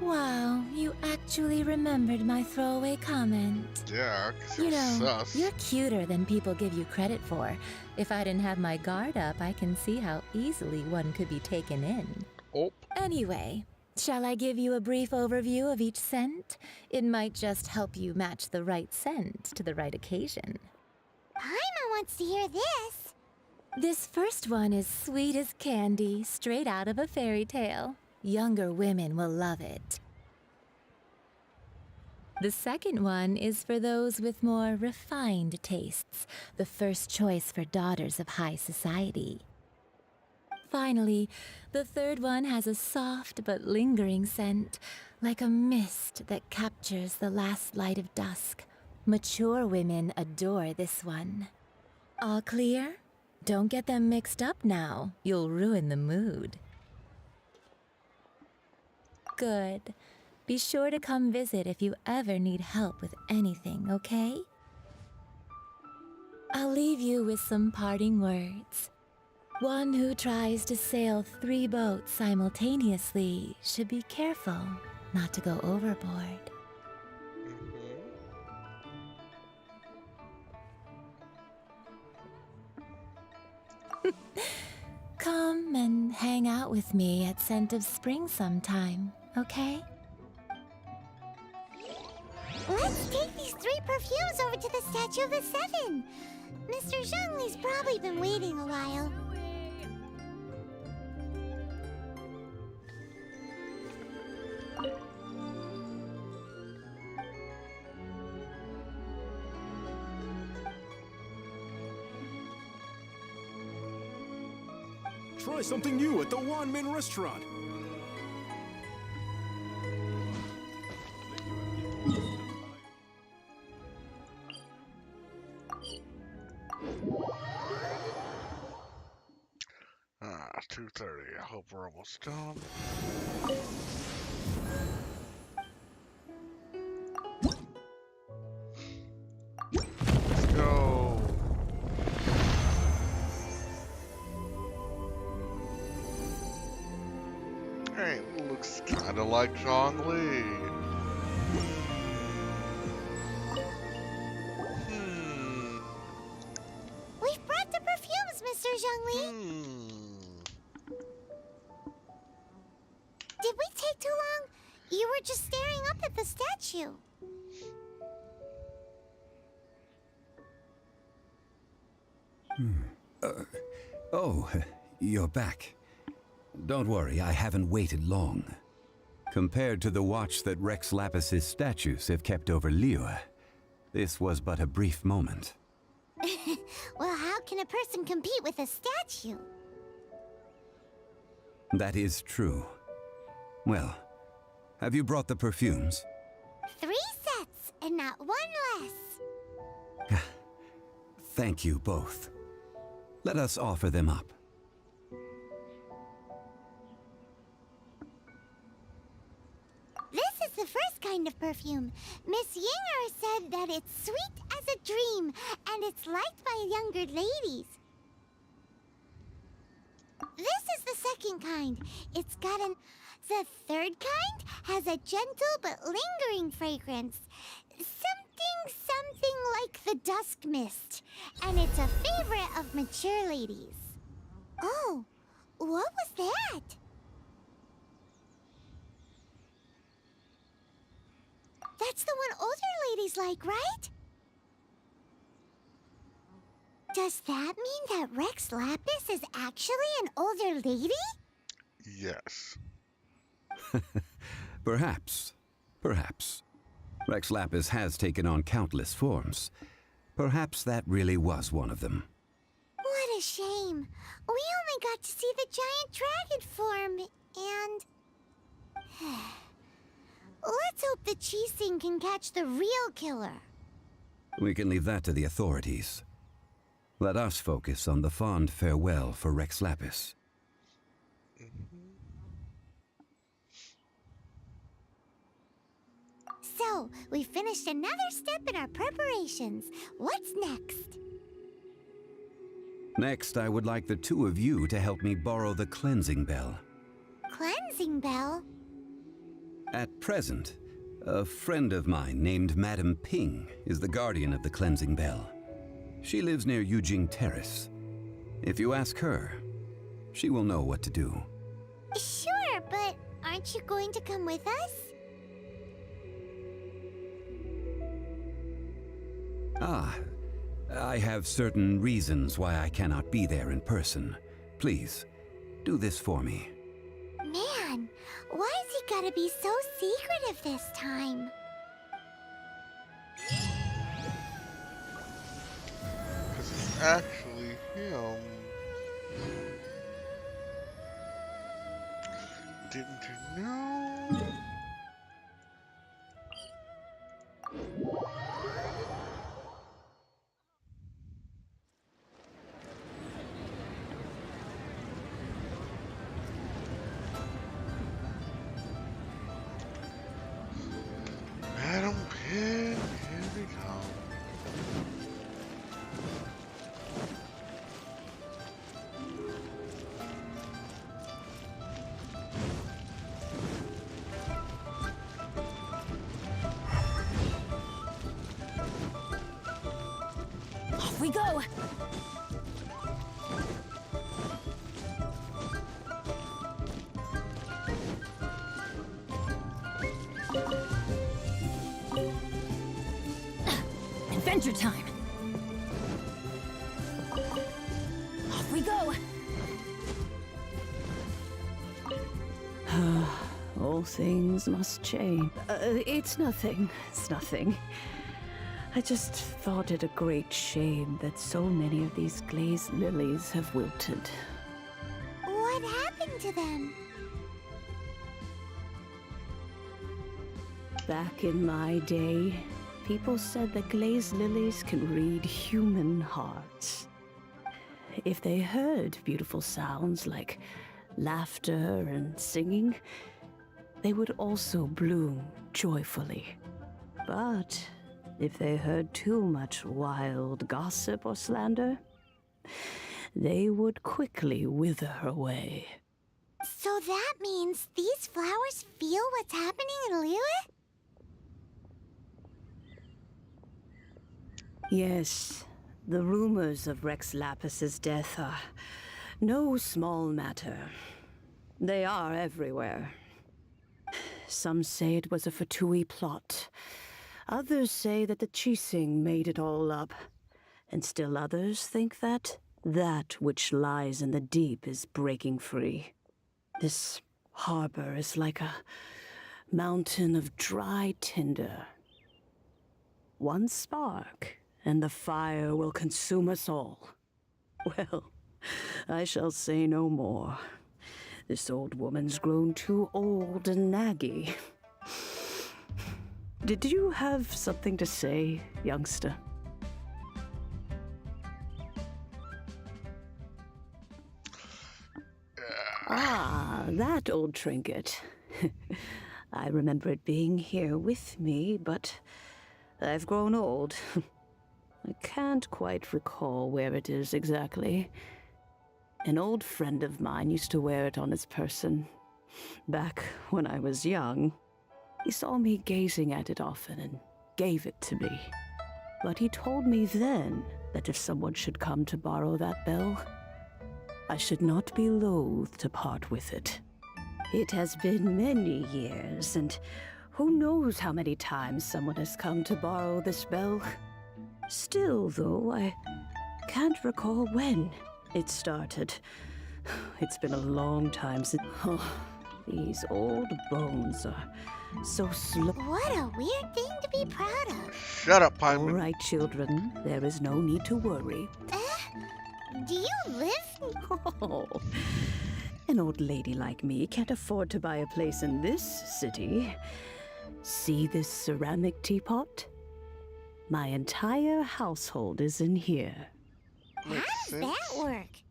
Wow, you actually remembered my throwaway comment. Yeah, 'cause You you're know, sus. you're cuter than people give you credit for. If I didn't have my guard up, I can see how easily one could be taken in. Oh. Anyway, shall I give you a brief overview of each scent? It might just help you match the right scent to the right occasion. Paimon wants to hear this. This first one is sweet as candy, straight out of a fairy tale. Younger women will love it. The second one is for those with more refined tastes, the first choice for daughters of high society. Finally, the third one has a soft but lingering scent, like a mist that captures the last light of dusk. Mature women adore this one. All clear? Don't get them mixed up now. You'll ruin the mood. Good. Be sure to come visit if you ever need help with anything, okay? I'll leave you with some parting words. One who tries to sail 3 boats simultaneously should be careful not to go overboard. Come and hang out with me at Scent of Spring sometime, okay? Let's take these 3 perfumes over to the Statue of the Seven. Mr. Zhongli's probably been waiting a while. Try something new at the Wanmin restaurant. 2:30. I hope we're almost done. Let's go. Hey, looks kind of like Zhongli. We've brought the perfumes, Mr. Zhongli. Did we take too long? You were just staring up at the statue. Oh, you're back. Don't worry, I haven't waited long. Compared to the watch that Rex Lapis's statues have kept over Liyue, this was but a brief moment. Well, how can a person compete with a statue? That is true. Well, have you brought the perfumes? 3 sets, and not one less. Thank you both. Let us offer them up. This is the first kind of perfume. Miss Yinger said that it's sweet as a dream, and it's liked by younger ladies. This is the second kind. It's got an... The third kind has a gentle but lingering fragrance. Something like the dusk mist. And it's a favorite of mature ladies. Oh, what was that? That's the one older ladies like, right? Does that mean that Rex Lapis is actually an older lady? Yes. Perhaps. Perhaps. Rex Lapis has taken on countless forms. Perhaps that really was one of them. What a shame. We only got to see the giant dragon form, and... Let's hope the Qixing can catch the real killer. We can leave that to the authorities. Let us focus on the fond farewell for Rex Lapis. So, we finished another step in our preparations. What's next? Next, I would like the two of you to help me borrow the cleansing bell. Cleansing bell? At present, a friend of mine named Madame Ping is the guardian of the cleansing bell. She lives near Yujing Terrace. If you ask her, she will know what to do. Sure, but aren't you going to come with us? Ah, I have certain reasons why I cannot be there in person. Please, do this for me. Man, why's he gotta be so secretive this time? Because it's actually him. Didn't you know? Madam Pig, here we go. Off we go! Adventure time! Off we go! All things must change. It's nothing. It's nothing. I just thought it a great shame that so many of these glazed lilies have wilted. What happened to them? Back in my day, people said that glazed lilies can read human hearts. if they heard beautiful sounds like laughter and singing, they would also bloom joyfully. But if they heard too much wild gossip or slander, they would quickly wither away. So that means these flowers feel what's happening in Liyue? Yes, the rumors of Rex Lapis's death are no small matter. They are everywhere. Some say it was a Fatui plot. Others say that the Chising made it all up. And still others think that which lies in the deep is breaking free. This harbor is like a mountain of dry tinder. One spark, and the fire will consume us all. Well, I shall say no more. This old woman's grown too old and naggy. Did you have something to say, youngster? Ah, that old trinket. I remember it being here with me, but I've grown old. I can't quite recall where it is exactly. An old friend of mine used to wear it on his person. Back when I was young, he saw me gazing at it often and gave it to me. But he told me then that if someone should come to borrow that bell, I should not be loath to part with it. It has been many years, and who knows how many times someone has come to borrow this bell. Still, though, I can't recall when it started. It's been a long time since... Oh, these old bones are so slow. What a weird thing to be proud of. Shut up, Paimon. All right, children. There is no need to worry. Do you live? Oh, an old lady like me can't afford to buy a place in this city. See this ceramic teapot? My entire household is in here. How does that work?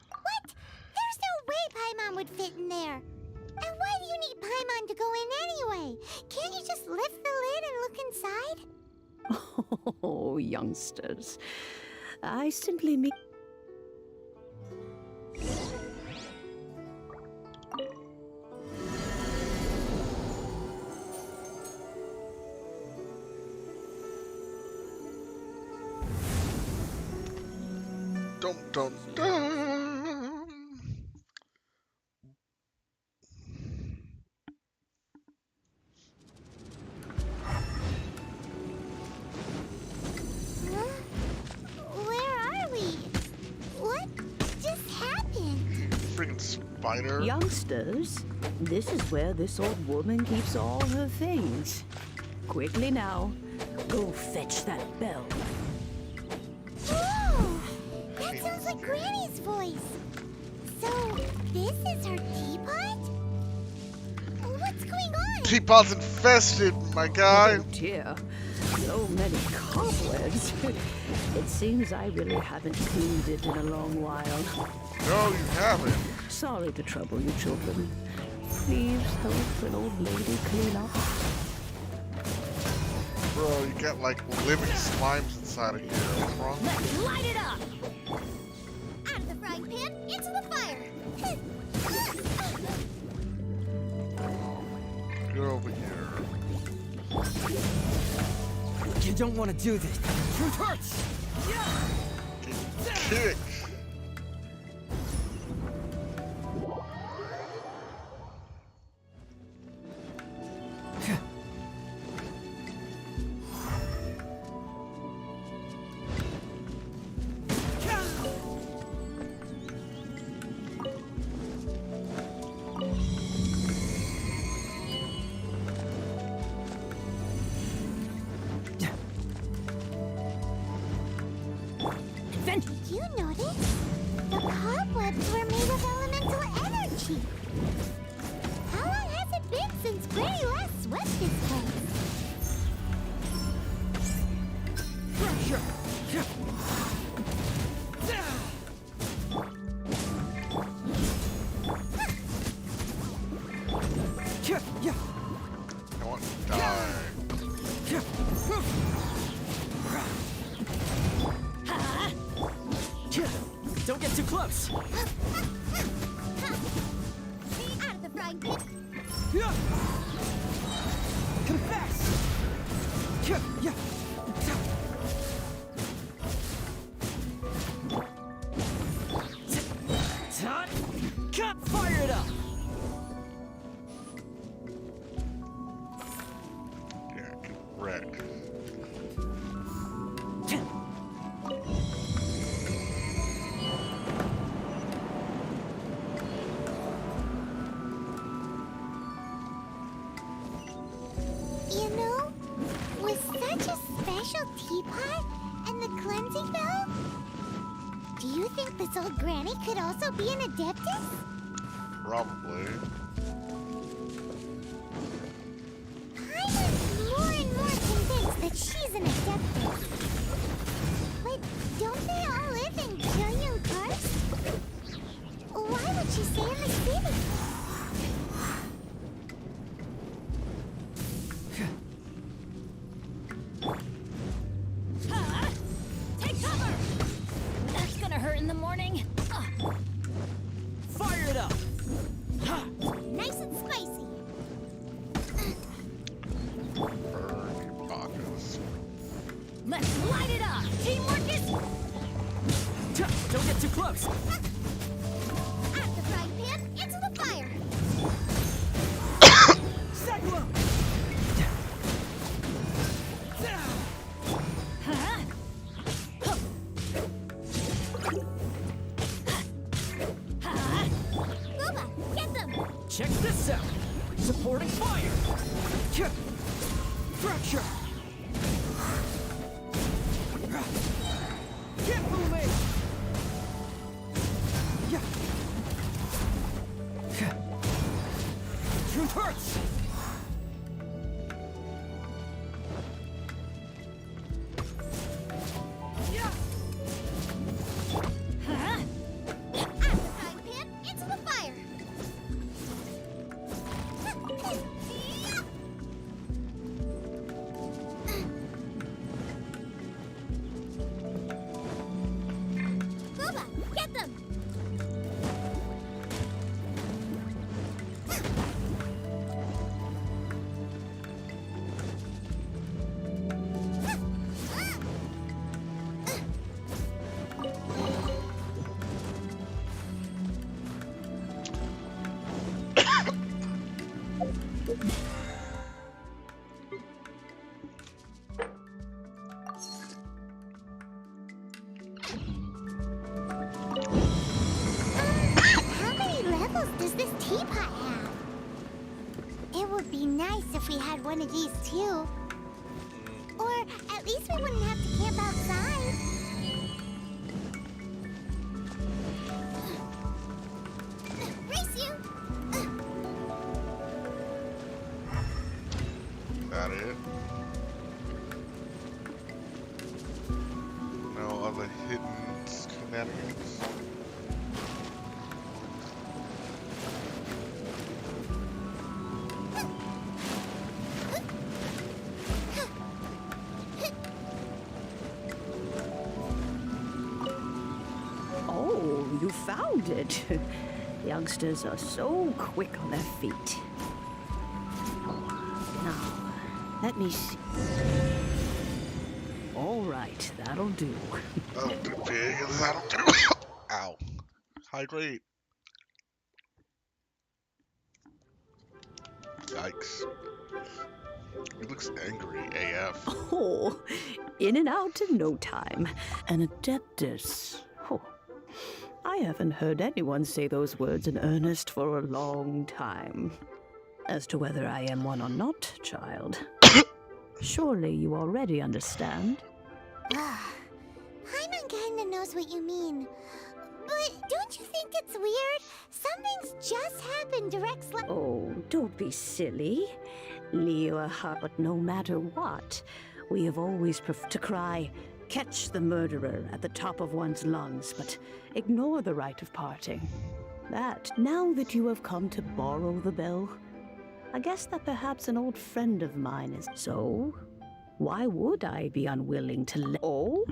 What? There's no way Paimon would fit in there. And why do you need Paimon to go in anyway? Can't you just lift the lid and look inside? Oh, youngsters. I simply mean... Dum dum dum. Spider. Youngsters, this is where this old woman keeps all her things. Quickly now, go fetch that bell. Whoa! That sounds like Granny's voice. So, this is her teapot? What's going on? Teapot's infested, my guy. Oh dear, so many cobwebs. It seems I really haven't cleaned it in a long while. No, you haven't. Sorry to trouble you, children. Please help an old lady clean up. Bro, you got like living slimes inside of here. What's wrong? Let's light it up! Out of the frying pan, into the fire! Get over here. You don't want to do this. Truth hurts! Get kicked. Did you notice? Out of the frying pan. Confess! Cut! Fire it up! Yeah, correct. You know, with such a special teapot and the cleansing bell, do you think this old granny could also be an adeptus? Probably. I'm more and more convinced that she's an adeptus. But don't they all live in giant cars? Why would she stay in the city? Take cover! That's gonna hurt in the morning. Fire it up! Nice and spicy. Burn your pockets. Let's light it up! Teamwork is... Don't get too close! Out of the frying pan, into the fire. Cyclone! Booba, get them. Check this out! Supporting fire! Fracture! Get moving! Truth hurts! Out of the frying pan, into the fire. Booba, get them. How many levels does this teapot have? It would be nice if we had one of these too. Or at least we wouldn't have to camp outside. Race you! That it? No other hidden shenanigans? Oh, you found it. Youngsters are so quick on their feet. Now, let me see. All right, that'll do. That'll do, pig. That'll do. Ow. Hydrate. Yikes. He looks angry AF. Oh, in and out in no time. An adeptus. Oh, I haven't heard anyone say those words in earnest for a long time. As to whether I am one or not, child, surely you already understand. Paimon kinda knows what you mean. But don't you think it's weird? Something's just happened to Rex Oh, don't be silly. Leo, but no matter what, we have always preferred to cry, catch the murderer at the top of one's lungs, but ignore the rite of parting. That, now that you have come to borrow the bell, I guess that perhaps an old friend of mine is. So, why would I be unwilling to Oh?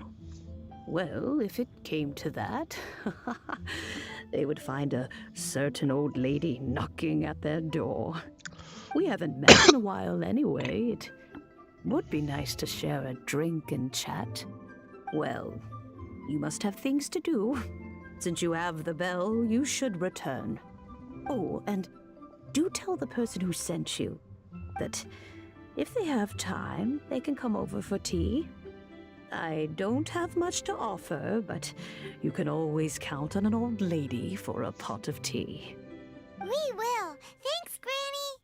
Well, if it came to that, they would find a certain old lady knocking at their door. We haven't met in a while anyway. It would be nice to share a drink and chat. Well, you must have things to do. Since you have the bell, you should return. Oh, and do tell the person who sent you that if they have time, they can come over for tea. I don't have much to offer, but you can always count on an old lady for a pot of tea. We will. Thanks, Granny.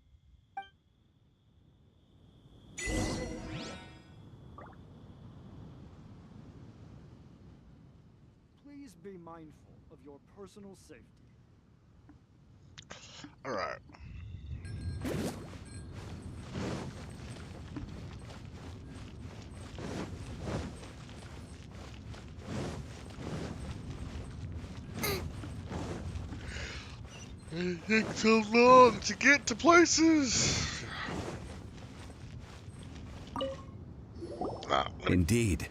Please be mindful of your personal safety. All right. It takes so long to get to places. Indeed,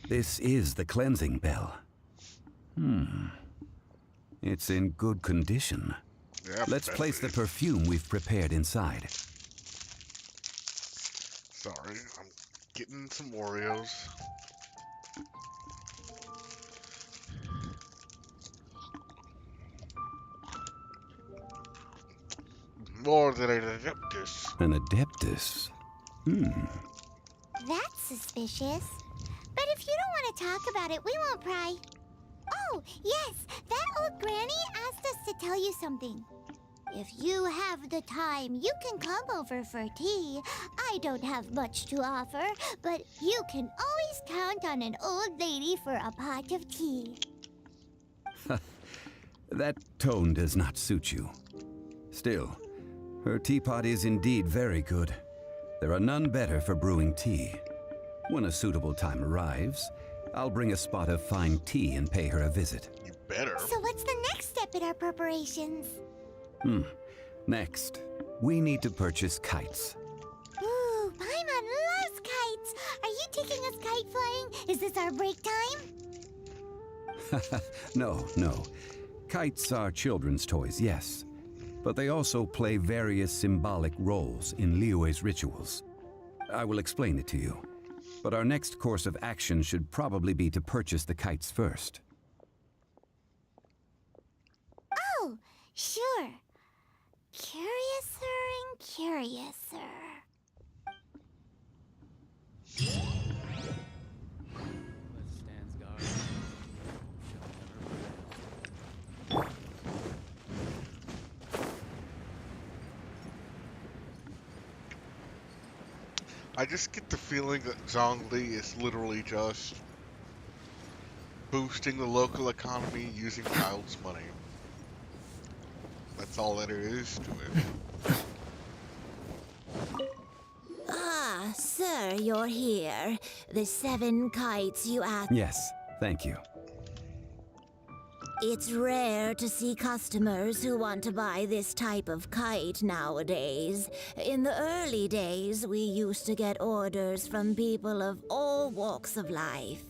this is the cleansing bell. It's in good condition. Yeah, Let's place the perfume we've prepared inside. Sorry, I'm getting some Oreos. More than an adeptus. An adeptus? That's suspicious. But if you don't want to talk about it, we won't pry. Oh, yes, that old granny asked us to tell you something. If you have the time, you can come over for tea. I don't have much to offer, but you can always count on an old lady for a pot of tea. That tone does not suit you. Still, her teapot is indeed very good. There are none better for brewing tea. When a suitable time arrives, I'll bring a spot of fine tea and pay her a visit. You better. So what's the next step in our preparations? Next, we need to purchase kites. Ooh, Paimon loves kites! Are you taking us kite flying? Is this our break time? No. Kites are children's toys, yes. But they also play various symbolic roles in Liyue's rituals. I will explain it to you. But our next course of action should probably be to purchase the kites first. Oh, sure. Curiouser and curiouser. I just get the feeling that Zhongli is literally just boosting the local economy using child's money. That's all there is to it. Ah, sir, you're here. The 7 kites you asked. Yes, thank you. It's rare to see customers who want to buy this type of kite nowadays. In the early days, we used to get orders from people of all walks of life.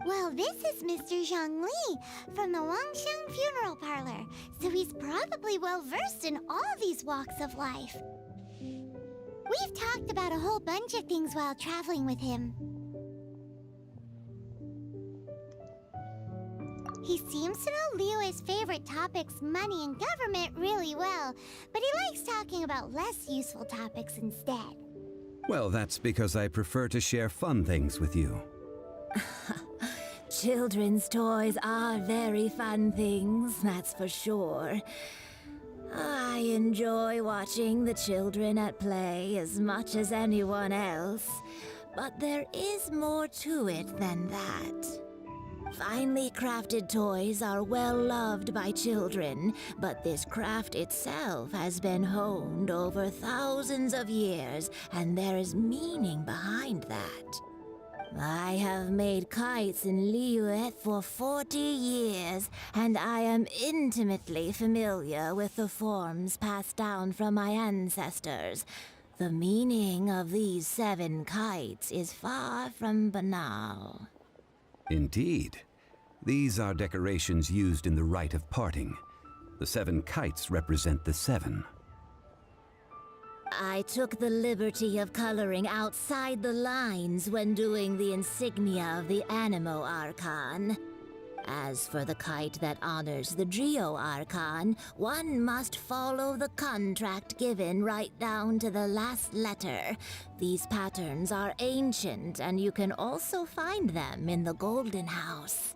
Well, this is Mr. Zhongli from the Wangxiang Funeral Parlor, so he's probably well-versed in all these walks of life. We've talked about a whole bunch of things while traveling with him. He seems to know Liyue's favorite topics, money and government, really well, but he likes talking about less useful topics instead. Well, that's because I prefer to share fun things with you. Children's toys are very fun things, that's for sure. I enjoy watching the children at play as much as anyone else, but there is more to it than that. Finely crafted toys are well loved by children, but this craft itself has been honed over thousands of years, and there is meaning behind that. I have made kites in Liyue for 40 years, and I am intimately familiar with the forms passed down from my ancestors. The meaning of these 7 kites is far from banal. Indeed. These are decorations used in the rite of parting. The 7 kites represent the 7. I took the liberty of coloring outside the lines when doing the insignia of the Animo Archon. As for the kite that honors the Geo Archon, one must follow the contract given right down to the last letter. These patterns are ancient, and you can also find them in the Golden House.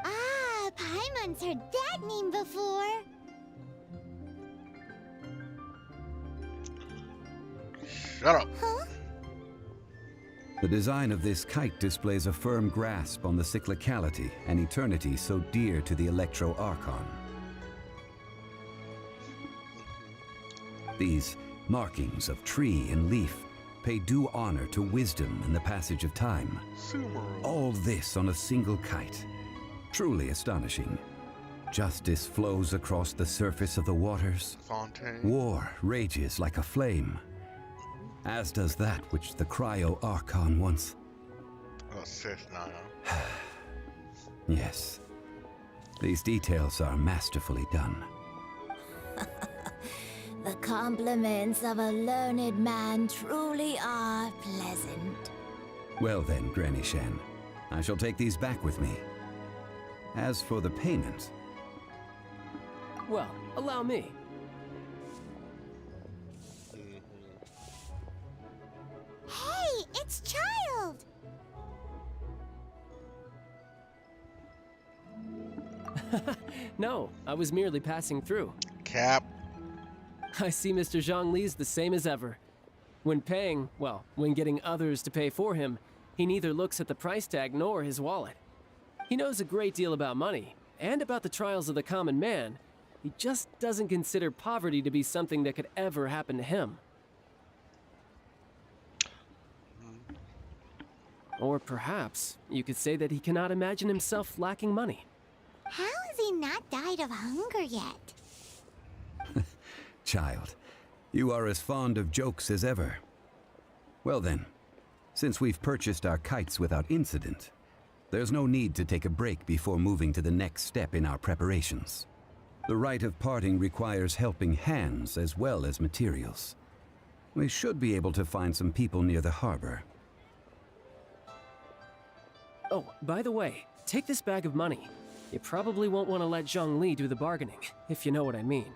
Ah, Paimon's heard that name before. Shut up. Huh? The design of this kite displays a firm grasp on the cyclicality and eternity so dear to the Electro Archon. These markings of tree and leaf pay due honor to wisdom and the passage of time. All this on a single kite. Truly astonishing. Justice flows across the surface of the waters. Fontaine. War rages like a flame. As does that which the Cryo Archon once. Oh, sis, no. Yes. These details are masterfully done. The compliments of a learned man truly are pleasant. Well then, Granny Shan, I shall take these back with me. As for the payment... Well, allow me. Hey, it's Child! No, I was merely passing through. Cap. I see Mr. Zhongli's the same as ever. When paying, well, when getting others to pay for him, he neither looks at the price tag nor his wallet. He knows a great deal about money, and about the trials of the common man. He just doesn't consider poverty to be something that could ever happen to him. Or perhaps you could say that he cannot imagine himself lacking money. How has he not died of hunger yet? Child, you are as fond of jokes as ever. Well then, since we've purchased our kites without incident, there's no need to take a break before moving to the next step in our preparations. The rite of parting requires helping hands as well as materials. We should be able to find some people near the harbor. Oh, by the way, take this bag of money. You probably won't want to let Zhongli do the bargaining, if you know what I mean.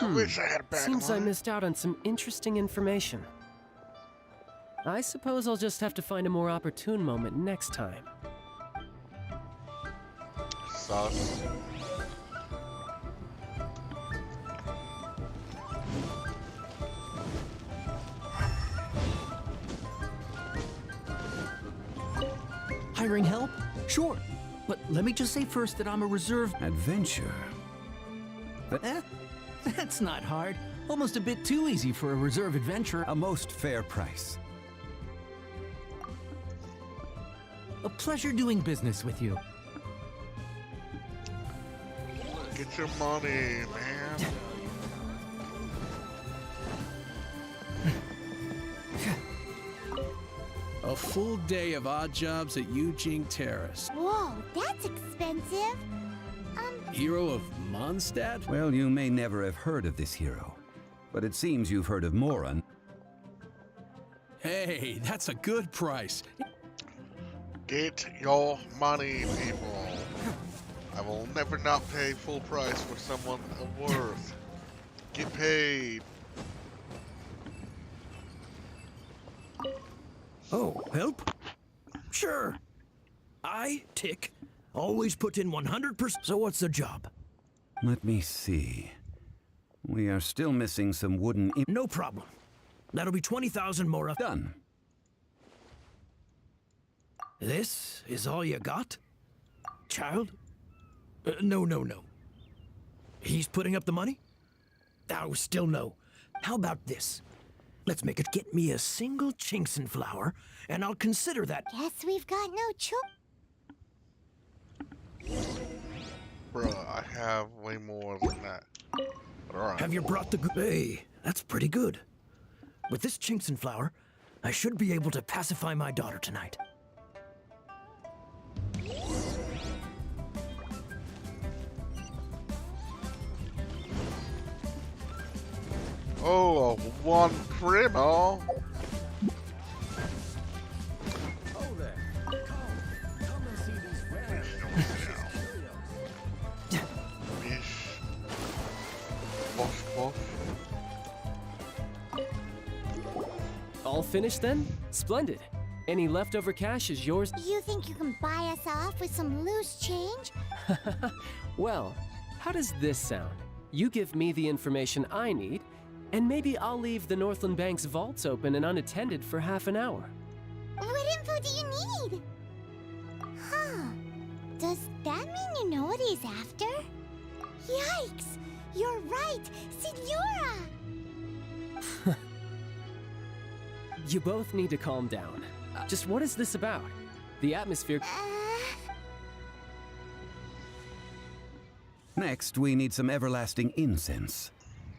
I wish I had a bag Seems of I money. missed out on some interesting information. I suppose I'll just have to find a more opportune moment next time. Sauce. Hiring help? Sure. But let me just say first that I'm a reserve... Adventure? But That's not hard. Almost a bit too easy for a reserve adventurer. a most fair price. A pleasure doing business with you. Get your money, man. A full day of odd jobs at Yujing Terrace. Whoa, that's expensive. Hero of Mondstadt? Well, you may never have heard of this hero, but it seems you've heard of Moran. Hey, that's a good price. Get your money, people. I will never not pay full price for someone of worth. Get paid. Oh, help? Sure. I, Tick, always put in 100%. So what's the job? Let me see. We are still missing some wooden... No problem. That'll be 20,000 more. Done. This is all you got? Child? No. He's putting up the money? Oh, still no. How about this? Let's make it get me a single Chinxin flower, and I'll consider that. Guess we've got no choice. Bruh, I have way more than that. But alright. Have you brought the... Hey, that's pretty good. With this Chinxin flower, I should be able to pacify my daughter tonight. Oh, one primo. Oh there. Come and see these rare. All finished then? Splendid. Any leftover cash is yours. You think you can buy us off with some loose change? Well, how does this sound? You give me the information I need, and maybe I'll leave the Northland Bank's vaults open and unattended for half an hour. What info do you need? Huh. Does that mean you know what he's after? Yikes! You're right! Signora! You both need to calm down. Just what is this about? The atmosphere... Next, we need some everlasting incense.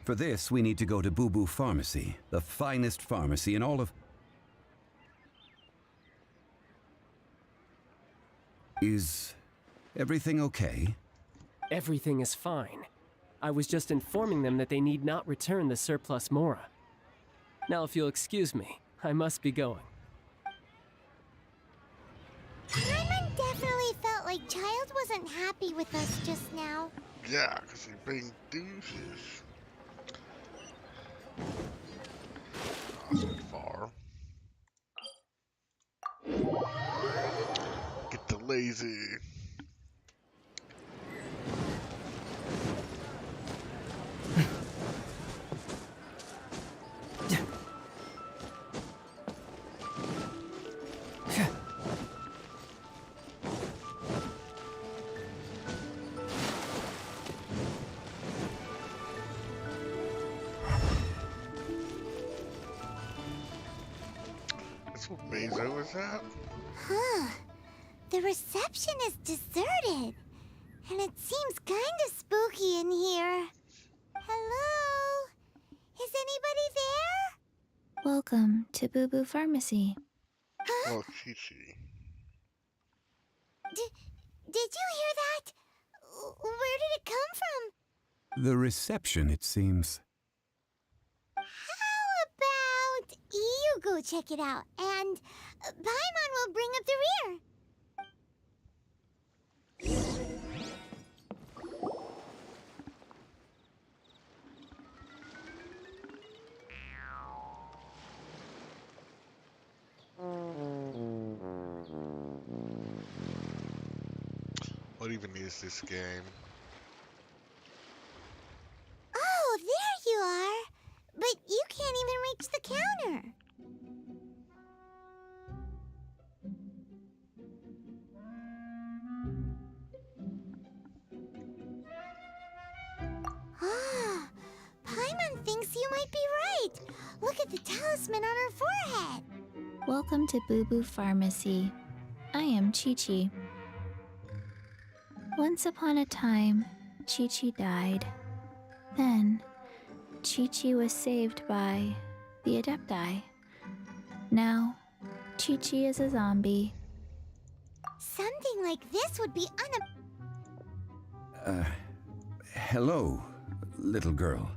For this, we need to go to Boo Boo Pharmacy, the finest pharmacy in all of... Is everything okay? Everything is fine. I was just informing them that they need not return the surplus Mora. Now, if you'll excuse me, I must be going. Paimon definitely felt like Child wasn't happy with us just now. Yeah, because he's being deuces. Not so far. Get the lazy. That's what Bezo is at? Huh. The reception is deserted. And it seems kind of spooky in here. Hello? Is anybody there? Welcome to Boo Boo Pharmacy. Oh, Chi-Chi. Did you hear that? Where did it come from? The reception, it seems. How about you go check it out, and Paimon will bring up the rear. What even is this game? Oh, there you are. But you can't even reach the counter. Ah, Paimon thinks you might be right. Look at the talisman on her forehead. Welcome to Boo Boo Pharmacy. I am Chi-Chi. Once upon a time, Chi-Chi died. Then, Chi-Chi was saved by the Adepti. Now, Chi-Chi is a zombie. Something like this would be Hello, little girl.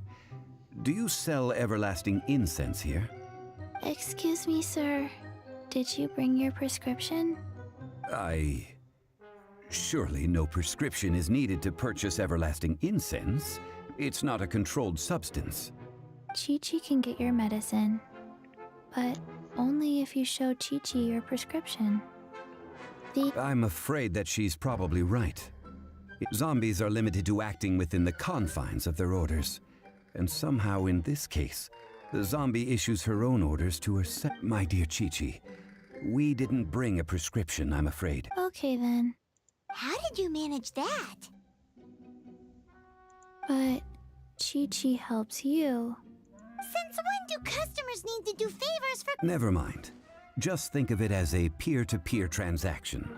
Do you sell everlasting incense here? Excuse me, sir. Did you bring your prescription? Surely no prescription is needed to purchase everlasting incense. It's not a controlled substance. Chi-Chi can get your medicine, but only if you show Chi-Chi your prescription. I'm afraid that she's probably right. Zombies are limited to acting within the confines of their orders. And somehow in this case, the zombie issues her own orders to herself. My dear Chi-Chi, we didn't bring a prescription, I'm afraid. Okay then. How did you manage that? But Chi-Chi helps you. Since when do customers need to do favors for— Never mind. Just think of it as a peer-to-peer transaction.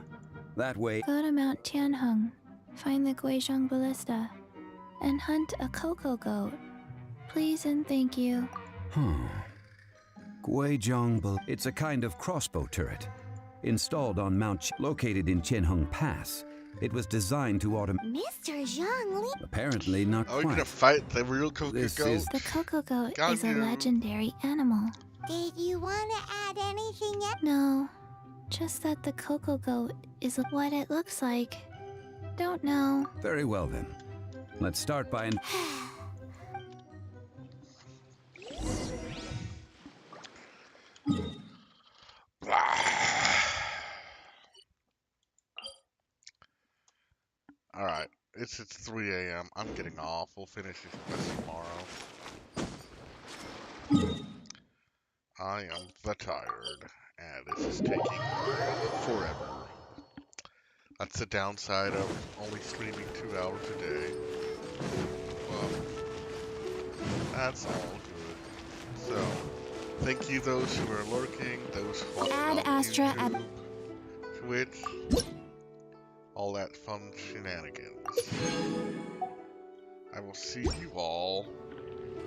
That way— Go to Mount Tianheng, find the Guizhong Ballista, and hunt a cocoa goat. Please and thank you. It's a kind of crossbow turret, installed on located in Tianheng Pass, It was designed to automate. Mr. Zhongli. Apparently not Are we quite. gonna fight the real Coco This Goat? is The Coco Goat Got is a you. legendary animal. Did you want to add anything else? No. Just that the Coco Goat is what it looks like. Don't know. Very well then. Let's start by Alright, it's 3 a.m. I'm getting off. We'll finish this quest tomorrow. I am tired, and this is taking forever. That's the downside of only streaming 2 hours a day. Well, that's all good. So, thank you those who are lurking, those who watch Add on Astra YouTube, Twitch, all that fun shenanigans. I will see you all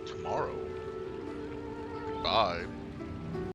tomorrow. Goodbye.